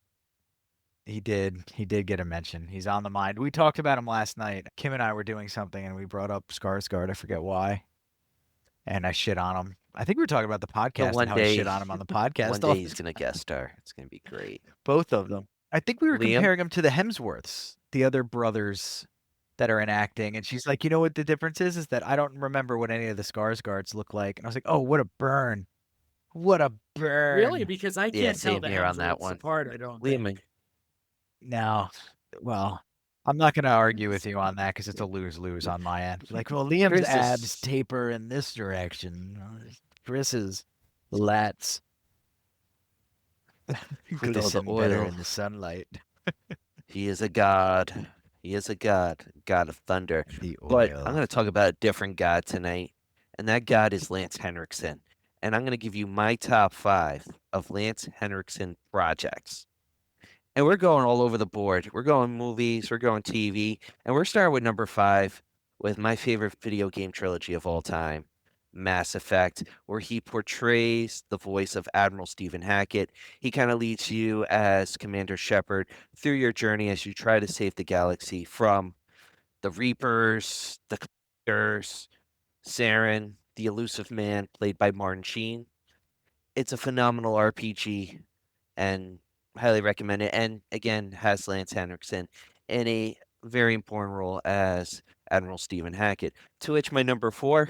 He did get a mention. He's on the mind. We talked about him last night. Kim and I were doing something, and we brought up Skarsgård. I forget why. And I shit on him. I think we were talking about the podcast one and how I day- shit on him on the podcast. One all day the he's gonna guest star. It's gonna be great. Both of them. I think we were Liam? comparing him to the Hemsworths, the other brothers that are in acting. And she's like, you know what the difference is? Is that I don't remember what any of the Skarsgårds look like. And I was like, oh, what a burn. What a burn. Really? Because I Yeah, can't tell same the here on that Hemsworths one. apart, I don't Liam, think. No. Well, I'm not going to argue with you on that because it's a lose-lose on my end. Like, well, Liam's Chris is- abs taper in this direction. Chris's lats With all the glisten better oil. in the sunlight. he is a god. He is a god. God of thunder. The oil. But I'm going to talk about a different god tonight, and that god is Lance Henriksen. And I'm going to give you my top 5 of Lance Henriksen projects. And we're going all over the board. We're going movies, we're going TV, and we're starting with number 5 with my favorite video game trilogy of all time, Mass Effect, where he portrays the voice of Admiral Stephen Hackett. He kind of leads you as Commander Shepard through your journey as you try to save the galaxy from the Reapers, the Clickers, Saren, the elusive man played by Martin Sheen. It's a phenomenal RPG and highly recommend it. And again, has Lance Henriksen in a very important role as Admiral Stephen Hackett. To which my number 4,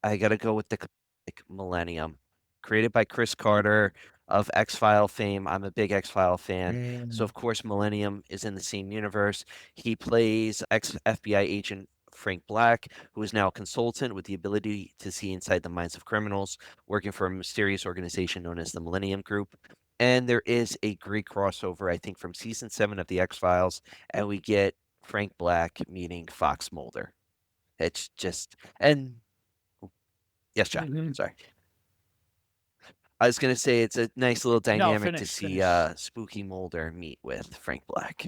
I gotta go with the classic Millennium, created by Chris Carter of X-File fame. I'm a big X-File fan. So of course Millennium is in the same universe. He plays ex-FBI agent Frank Black, who is now a consultant with the ability to see inside the minds of criminals, working for a mysterious organization known as the Millennium Group. And there is a great crossover, I think, from season 7 of the X-Files, and we get Frank Black meeting Fox Mulder. It's just, and yes, John, Mhm. sorry. I was going to say it's a nice little dynamic to finish, see finish. Spooky Mulder meet with Frank Black.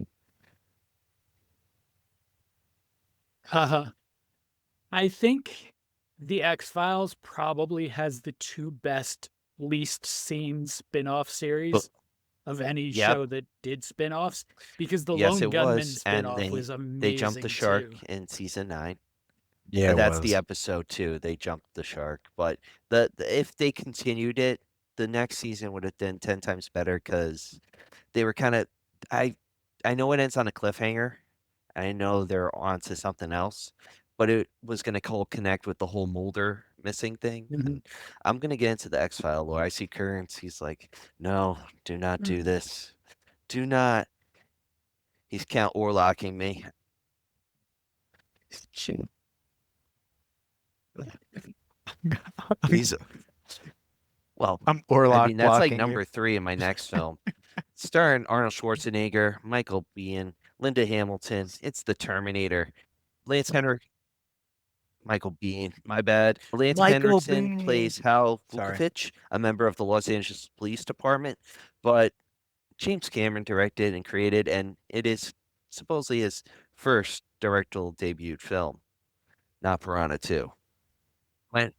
I think the X-Files probably has the 2 best least seen spin-off series of any Yep. show that did spin-offs, because the Yes, Lone it Gunman was, and spin-off was amazing they jumped the shark too. in season 9. Yeah, That's the episode 2. They jumped the shark, but the if they continued it, the next season would have been 10 times better because they were kind of. I know it ends on a cliffhanger, I know they're onto something else, but it was gonna connect with the whole Mulder missing thing. And I'm gonna get into the X-File lore. I see Kearns. He's like, no, do not do this. Do not. He's Count Orlocking me. Shoot. He's well. I'm I Orlock mean, that's like blocking number you. 3 in my next film. Starring Arnold Schwarzenegger, Michael Biehn, Linda Hamilton. It's the Terminator. Lance Henrik. Michael Biehn, my bad. Lance Michael Henriksen plays Biehn. Hal Sorry. Vukovich, a member of the Los Angeles Police Department, but James Cameron directed and created, and it is supposedly his first directorial debut film, not Piranha 2. When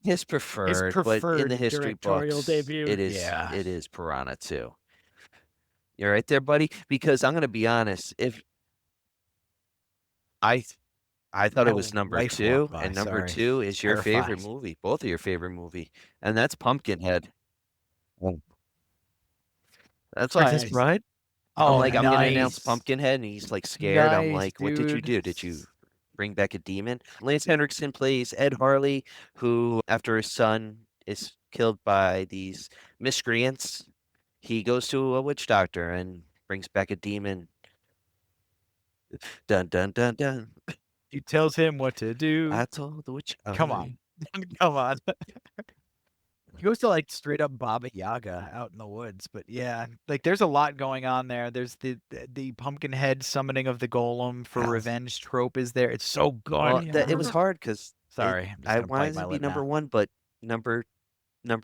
his preferred, but in the history directorial books, debut. it Yeah. is Piranha 2. You're right there, buddy. Because I'm gonna be honest, if I thought it That was number wife 2, walked by, and number sorry. 2 is your favorite Terrified. movie, both of your favorite movie, and that's Pumpkinhead. That's why Princess Bride? I'm Oh, like, I'm gonna announce nice. Pumpkinhead, and he's like scared. I'm Nice, like, what did you dude. do? Did you bring back a demon? Lance Henriksen plays Ed Harley, who, after his son is killed by these miscreants, he goes to a witch doctor and brings back a demon. Dun dun dun dun. He tells him what to do. I told the witch. Come on. Come on. He goes to like straight up Baba Yaga out in the woods, but yeah, like there's a lot going on there. There's the Pumpkinhead summoning of the golem for Yes. revenge trope is there. It's so good. Well, it was hard because Sorry, I'm just I gonna bite wanted my to be lip number now. 1, but number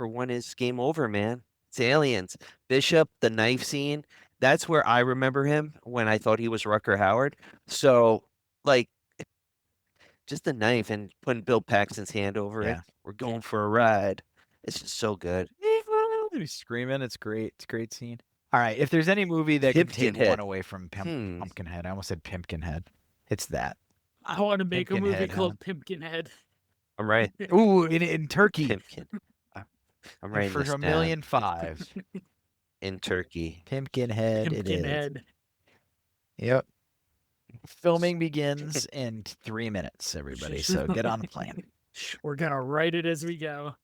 1 is Game Over, man. It's Aliens. Bishop, the knife scene. That's where I remember him when I thought he was Rucker Howard. So, like, just the knife and putting Bill Paxton's hand over it. Yeah. We're going for a ride. It's just so good. He's screaming. It's great. It's a great scene. All right, if there's any movie that can take Pimpkinhead. one away from Pumpkinhead, I almost said Pimpkinhead. It's that. I want to make a movie Pimpkinhead, called Pimpkinhead. I'm right. Ooh, in Turkey. Pimpkin. I'm And writing for this $1.5 down. million. In Turkey. Pumpkinhead. It is. Pimpkinhead. Yep. Filming begins in 3 minutes, everybody. So get on the plane. We're gonna write it as we go.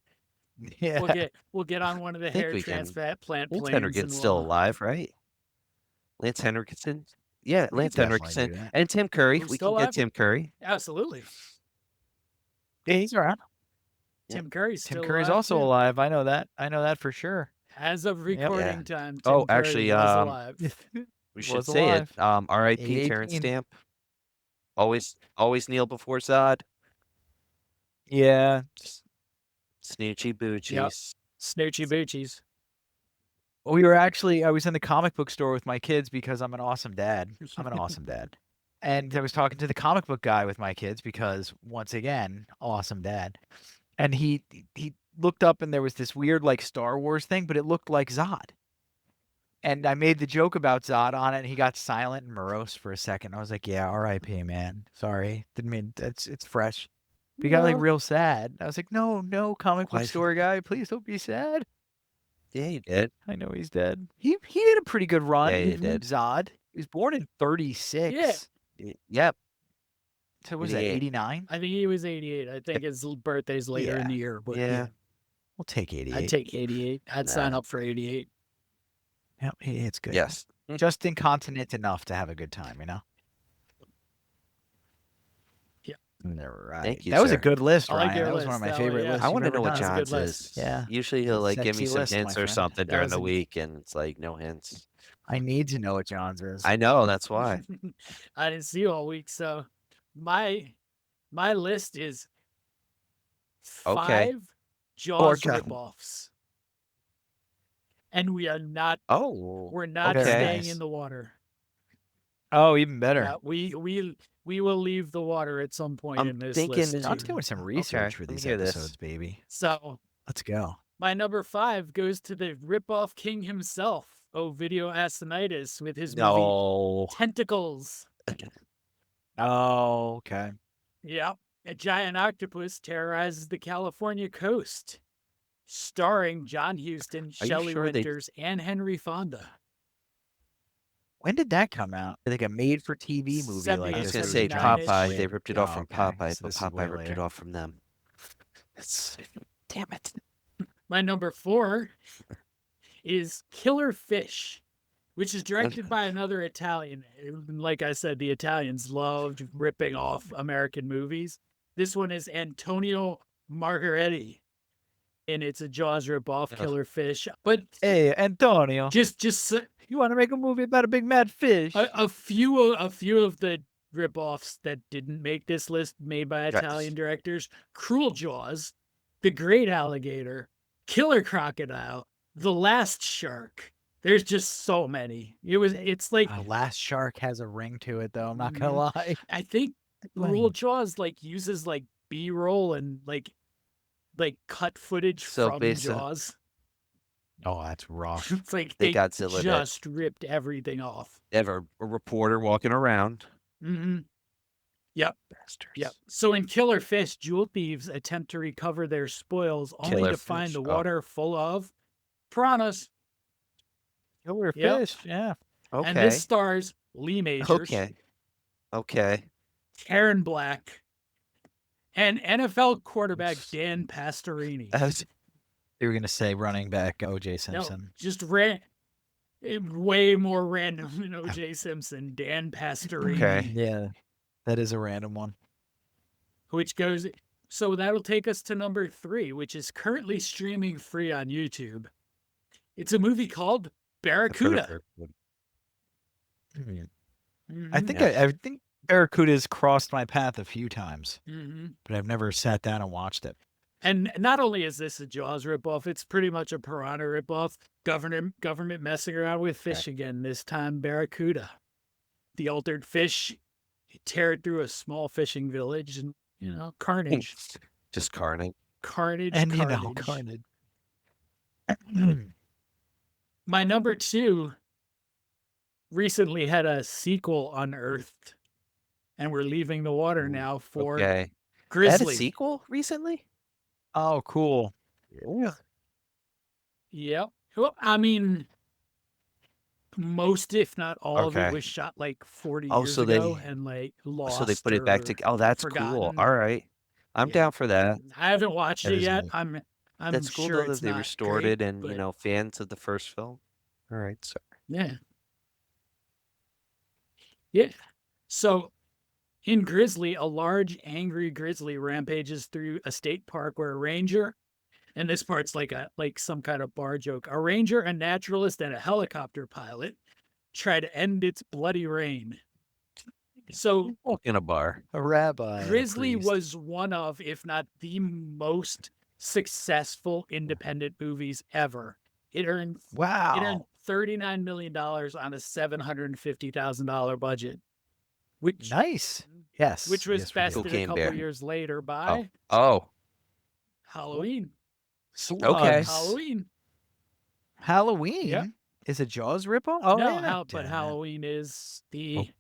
Yeah. We'll get on one of the I think hair we can. transplant planes. Lance and Henriksen's still we'll- alive, right? Lance Henriksen? Yeah, We Lance could definitely do Henriksen. that. And Tim Curry. Who's We still can get alive? Tim Curry. Absolutely. Yeah, he's around. Yeah. Tim Curry's Tim still Curry's alive, also too. alive. I know that. I know that for sure. As of recording time, Tim Oh, Curry actually, was alive. We should Was say alive. it. R.I.P. 818. Terrence Stamp. Always kneel before Zod. Yeah. Snoochie boochies. Snoochie Boochies. I was in the comic book store with my kids because I'm an awesome dad. I'm an awesome dad. And I was talking to the comic book guy with my kids because, once again, awesome dad. And he looked up and there was this weird like Star Wars thing, but it looked like Zod. And I made the joke about Zod on it, and he got silent and morose for a second. I was like, "Yeah, R.I.P. man. Sorry, didn't mean it's fresh." But he got like No. real sad. I was like, "No, comic book Why- store guy, please don't be sad." Yeah, you did. I know he's dead. He had a pretty good run. Yeah, he did. Zod. He was born in 36. Yeah. Yep. So what was that, 88. 89? I think he was 88. I think his birthday's later in the year. But Yeah. We'll take 88. I'd take 88. I'd sign Nah. up for 88. Yep, it's good. Yes. Just incontinent enough to have a good time, you know? Yeah. All right. Thank you, That was a sir. good list, I like Ryan. your That was one of list. my That one, favorite yeah. lists. I you've want to ever know what done. That's a good John's list. is. Yeah. Usually he'll like give me Sexy some list, my hints or friend. something That during was the a- week, and it's like no hints. I need to know what John's is. I know, that's why. I didn't see you all week, so my list is 5 Okay. Jaws Okay. ripoffs. And we're not Oh. staying Nice. in the water. Oh, even better. Yeah, we will leave the water at some point I'm in this thinking- list. John's too. doing some research for let me these hear this. episodes, baby. So Let's go. my number 5 goes to the ripoff king himself, Ovidio Asinitis, with his movie No. Tentacles. Oh, okay. Yep. A giant octopus terrorizes the California coast, starring John Huston, Are you Shelley sure they- Winters, and Henry Fonda. When did that come out? Like a made-for-TV movie like I was this. gonna where say you giant 79-ish. Popeye. They squid. ripped it off Oh, from okay. Popeye, So but this is way Popeye ripped it later. off from them. It's damn it. My number 4 is Killer Fish, which is directed by another Italian. Like I said, the Italians loved ripping off American movies. This one is Antonio Margheriti, and it's a Jaws ripoff, Ugh. Killer Fish. But Hey, Antonio. just You want to make a movie about a big mad fish? a few of the ripoffs that didn't make this list made by Yes. Italian directors: Cruel Jaws, The Great Alligator, Killer Crocodile, The Last Shark. There's just so many. It's like Last Shark has a ring to it, though. I'm not gonna lie. I think Cruel Jaws like uses like B-roll and like cut footage So from basi- Jaws. Oh, that's rough. It's like They they Godzilla that. just ripped everything off. They have a reporter walking around. Mm-hmm. Yep. Bastards. Yep. So in Killer Fish, jewel thieves attempt to recover their spoils only Killer to find fish, the oh. water full of piranhas. Killer Yep. fish, yeah. Okay. And this stars Lee Majors, Okay. Karen Black, and NFL quarterback Dan Pastorini. You were gonna say running back O.J. No, Simpson. just way more random than O.J. Simpson. Dan Pastorini. Okay. Yeah, that is a random one. Which goes. So that'll take us to number 3, which is currently streaming free on YouTube. It's a movie called Barracuda. I think Barracuda's crossed my path a few times, Mm-hmm. but I've never sat down and watched it. And not only is this a Jaws ripoff, it's pretty much a Piranha ripoff. Government messing around with fish again. This time, Barracuda. The altered fish tear through a small fishing village, and carnage, Just carnage. carnage, And carnage. carnage. My number 2 recently had a sequel unearthed, and we're leaving the water now for Okay. Had a Grizzly. sequel recently? Oh, cool. Yep. Well, I mean, most, if not all of it, Okay. was shot like 40 Oh, years so they- ago and like lost. So they put it back or to. Oh, that's cool. forgotten. All right. I'm Yeah. down for that. I haven't watched That it is yet. neat. I'm That's cool sure though that it's they not restored great, it, and but fans of the first film. All right. So yeah. Yeah. So in Grizzly, a large, angry grizzly rampages through a state park where a ranger, and this part's like some kind of bar joke, a ranger, a naturalist, and a helicopter pilot try to end its bloody reign. So walk in a bar. A rabbi. and a Grizzly priest. was one of, if not the most successful independent movies ever. It earned Wow. $39 million on a $750,000 budget, which Nice. Yes. which was yes, we did. bested a Cocaine couple Bear. years later by Oh. Halloween. Okay. Halloween. Halloween Yep. is a Jaws ripoff. Oh, No, yeah. but Halloween is the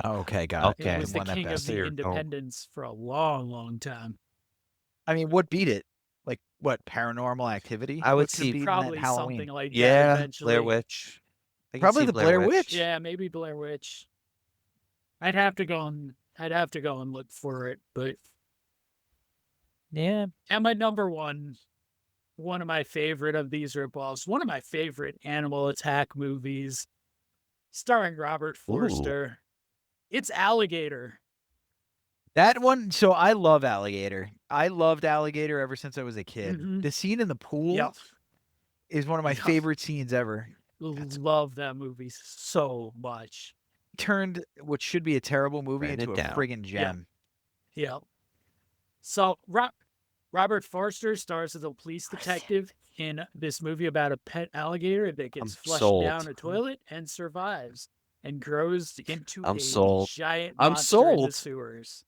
Oh, okay, got Okay. it it. was the One that king of best. the There- oh. independents for a long, long time. I mean, what beat it? Like what? Paranormal Activity? I would What could see- beat that Probably Halloween? something like that Yeah. eventually. Blair Witch. I can Probably see the Blair Witch. Yeah, maybe Blair Witch. I'd have to go and look for it, but Yeah. and my number one of my favorite of these ripoffs, one of my favorite animal attack movies, starring Robert Forster. It's Alligator. That one. So I love Alligator. I loved Alligator ever since I was a kid. Mhm. The scene in the pool Yep. is one of my Yep. favorite scenes ever. Love that movie so much. Turned what should be a terrible movie Write into it a down. friggin' gem. Yep. So Robert Forster stars as a police detective in this movie about a pet alligator that gets flushed sold. down a toilet and survives and grows into I'm a sold. giant I'm monster in the sold. sewers.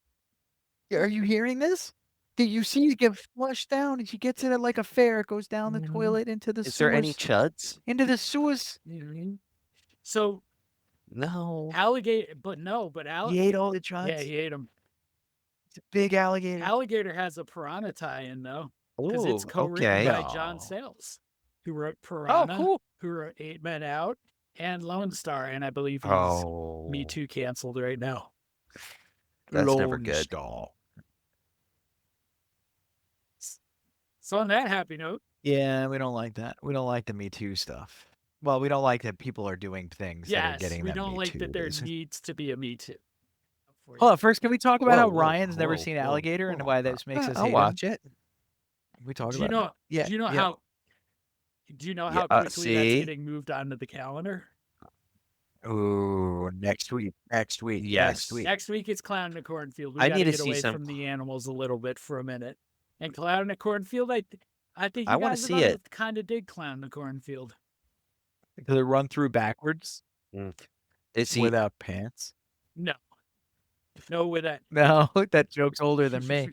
Are you hearing this? Did you see it get flushed down and she gets it at like a fair? It goes down the Mhm. toilet into the Is sewers. there any chuds? into the sewers? Mhm. So No. alligator, but He ate all the yeah, chuds. he ate them. It's a big alligator. Alligator has a Piranha tie-in though, because it's Ooh, co-written okay. by John No. Sayles, who wrote Piranha, cool. who wrote 8 Men Out, and Lone Star, and I believe he's Oh, Me Too canceled right now. that's never Lone good. Star. So on that happy note, Yeah, we don't like that. We don't like the Me Too stuff. Well, we don't like that people are doing things that are yes, getting we them don't Me like Too. that there needs to be a Me Too. For you. Hold on, first, can we talk about how Whoa, whoa, Ryan's never whoa, seen whoa, Alligator and whoa. why this makes us I'll hate him? watch it. Can we talk Do you about it? know? Yeah. Do you know yeah. how? Do you know Yeah, how quickly that's see? getting moved onto the calendar? Ooh, next week. Next week. Yes. Next week. Next week it's Clown in the Cornfield. We I got need to to get see away some- from the animals a little bit for a minute. And Clown in the Cornfield, I think I you wanna guys see it. kind of dig Clown in the Cornfield. Does it run through backwards Is he? without pants? No, with that. No, that joke's older than me.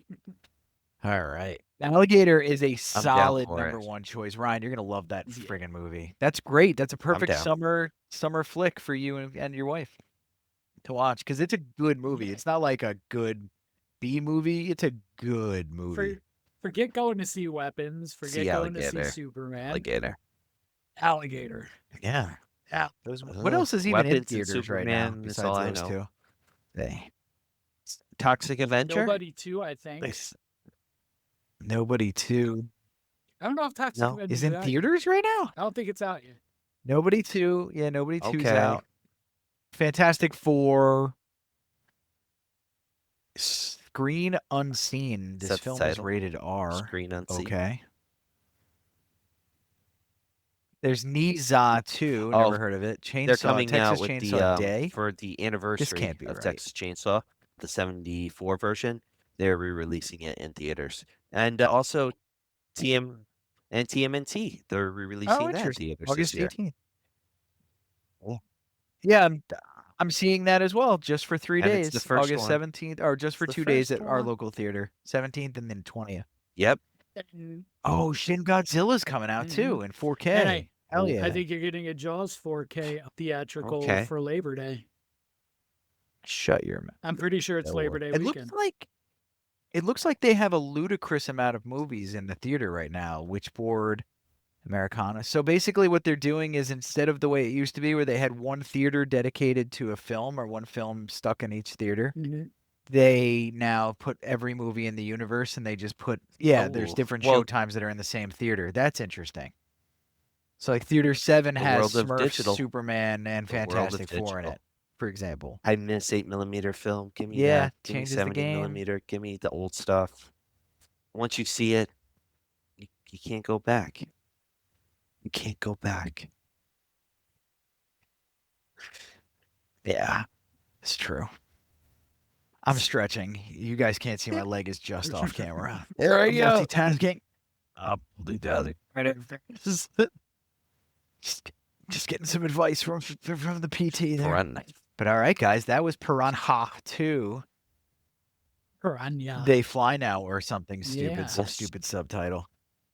All right. Alligator is a down solid for number it. one choice. Ryan, you're gonna love that Yeah. friggin' movie. That's great. That's a perfect down. summer flick for you and your wife to watch because it's a good movie. Yeah. It's not like a good B movie. It's a good movie. Forget going to see Weapons. Forget See going to see Alligator. Superman. Alligator. Alligator. Yeah. Yeah. What else is even in Weapons and theaters right now Superman is besides all I those know. two? They. Toxic Avenger. Nobody 2, I think. Nobody 2 I don't know if Toxic No. Avenger is in out yet. theaters right now. I don't think it's out yet. Nobody 2. Yeah, Nobody 2's Okay. out. Fantastic Four. Screen Unseen. This That's the film is title. rated R. Screen Unseen. Okay. There's Niza 2. Oh, Never heard of it. They're Chainsaw. coming Texas out with Chainsaw Day. for the anniversary can't be of right. Texas Chainsaw, the 74 version. They're re-releasing it in theaters, and also TMNT. They're re-releasing that in interesting. theaters August this year. 18th. Yeah, I'm seeing that as well, just for 3 And days. it's the first August one. 17th, or just for It's the 2 days first at our one. local theater. 17th and then 20th. Yep. And Oh, Shin Godzilla's coming out too in 4K. And Hell yeah! I think you're getting a Jaws 4K theatrical Okay. for Labor Day. Shut your mouth. I'm pretty sure it's Labor Day It weekend. looks like they have a ludicrous amount of movies in the theater right now. Witchboard, Americana. So basically, what they're doing is instead of the way it used to be, where they had one theater dedicated to a film or one film stuck in each theater, they now put every movie in the universe, and they just put there's Oh, different well- showtimes that are in the same theater. That's interesting. So like Theater 7 has world of Smurfs, digital. Superman, and The world of Fantastic Four in digital. it, for example. I miss 8mm film. Give me Yeah, that. Give me changes the 70mm. Give me the old stuff. Once you see it, you can't go back. You can't go back. Yeah, it's true. I'm stretching. You guys can't see my leg is just off camera. There I I'm go. multitasking. Multitasking. Right over there. Just getting some advice from the PT there. Piranha. But all right, guys, that was Piranha 2. Piranha. They Fly Now or something stupid, Yeah. some stupid subtitle.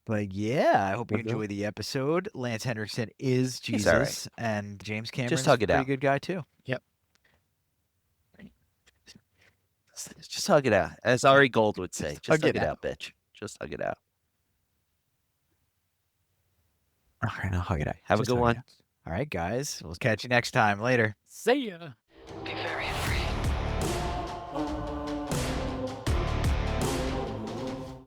But yeah, I hope you Mhm. enjoy the episode. Lance Henriksen is He's all right. Jesus, and James Cameron's hug a it pretty out. good guy too. Just hug it out. As Ari Gold would say. Just hug hug it it out, bitch. Just hug it out. All right, I'll hug it out. Have a Just good hug it one. out. All right, guys, we'll catch you next time. Later. See ya. Be very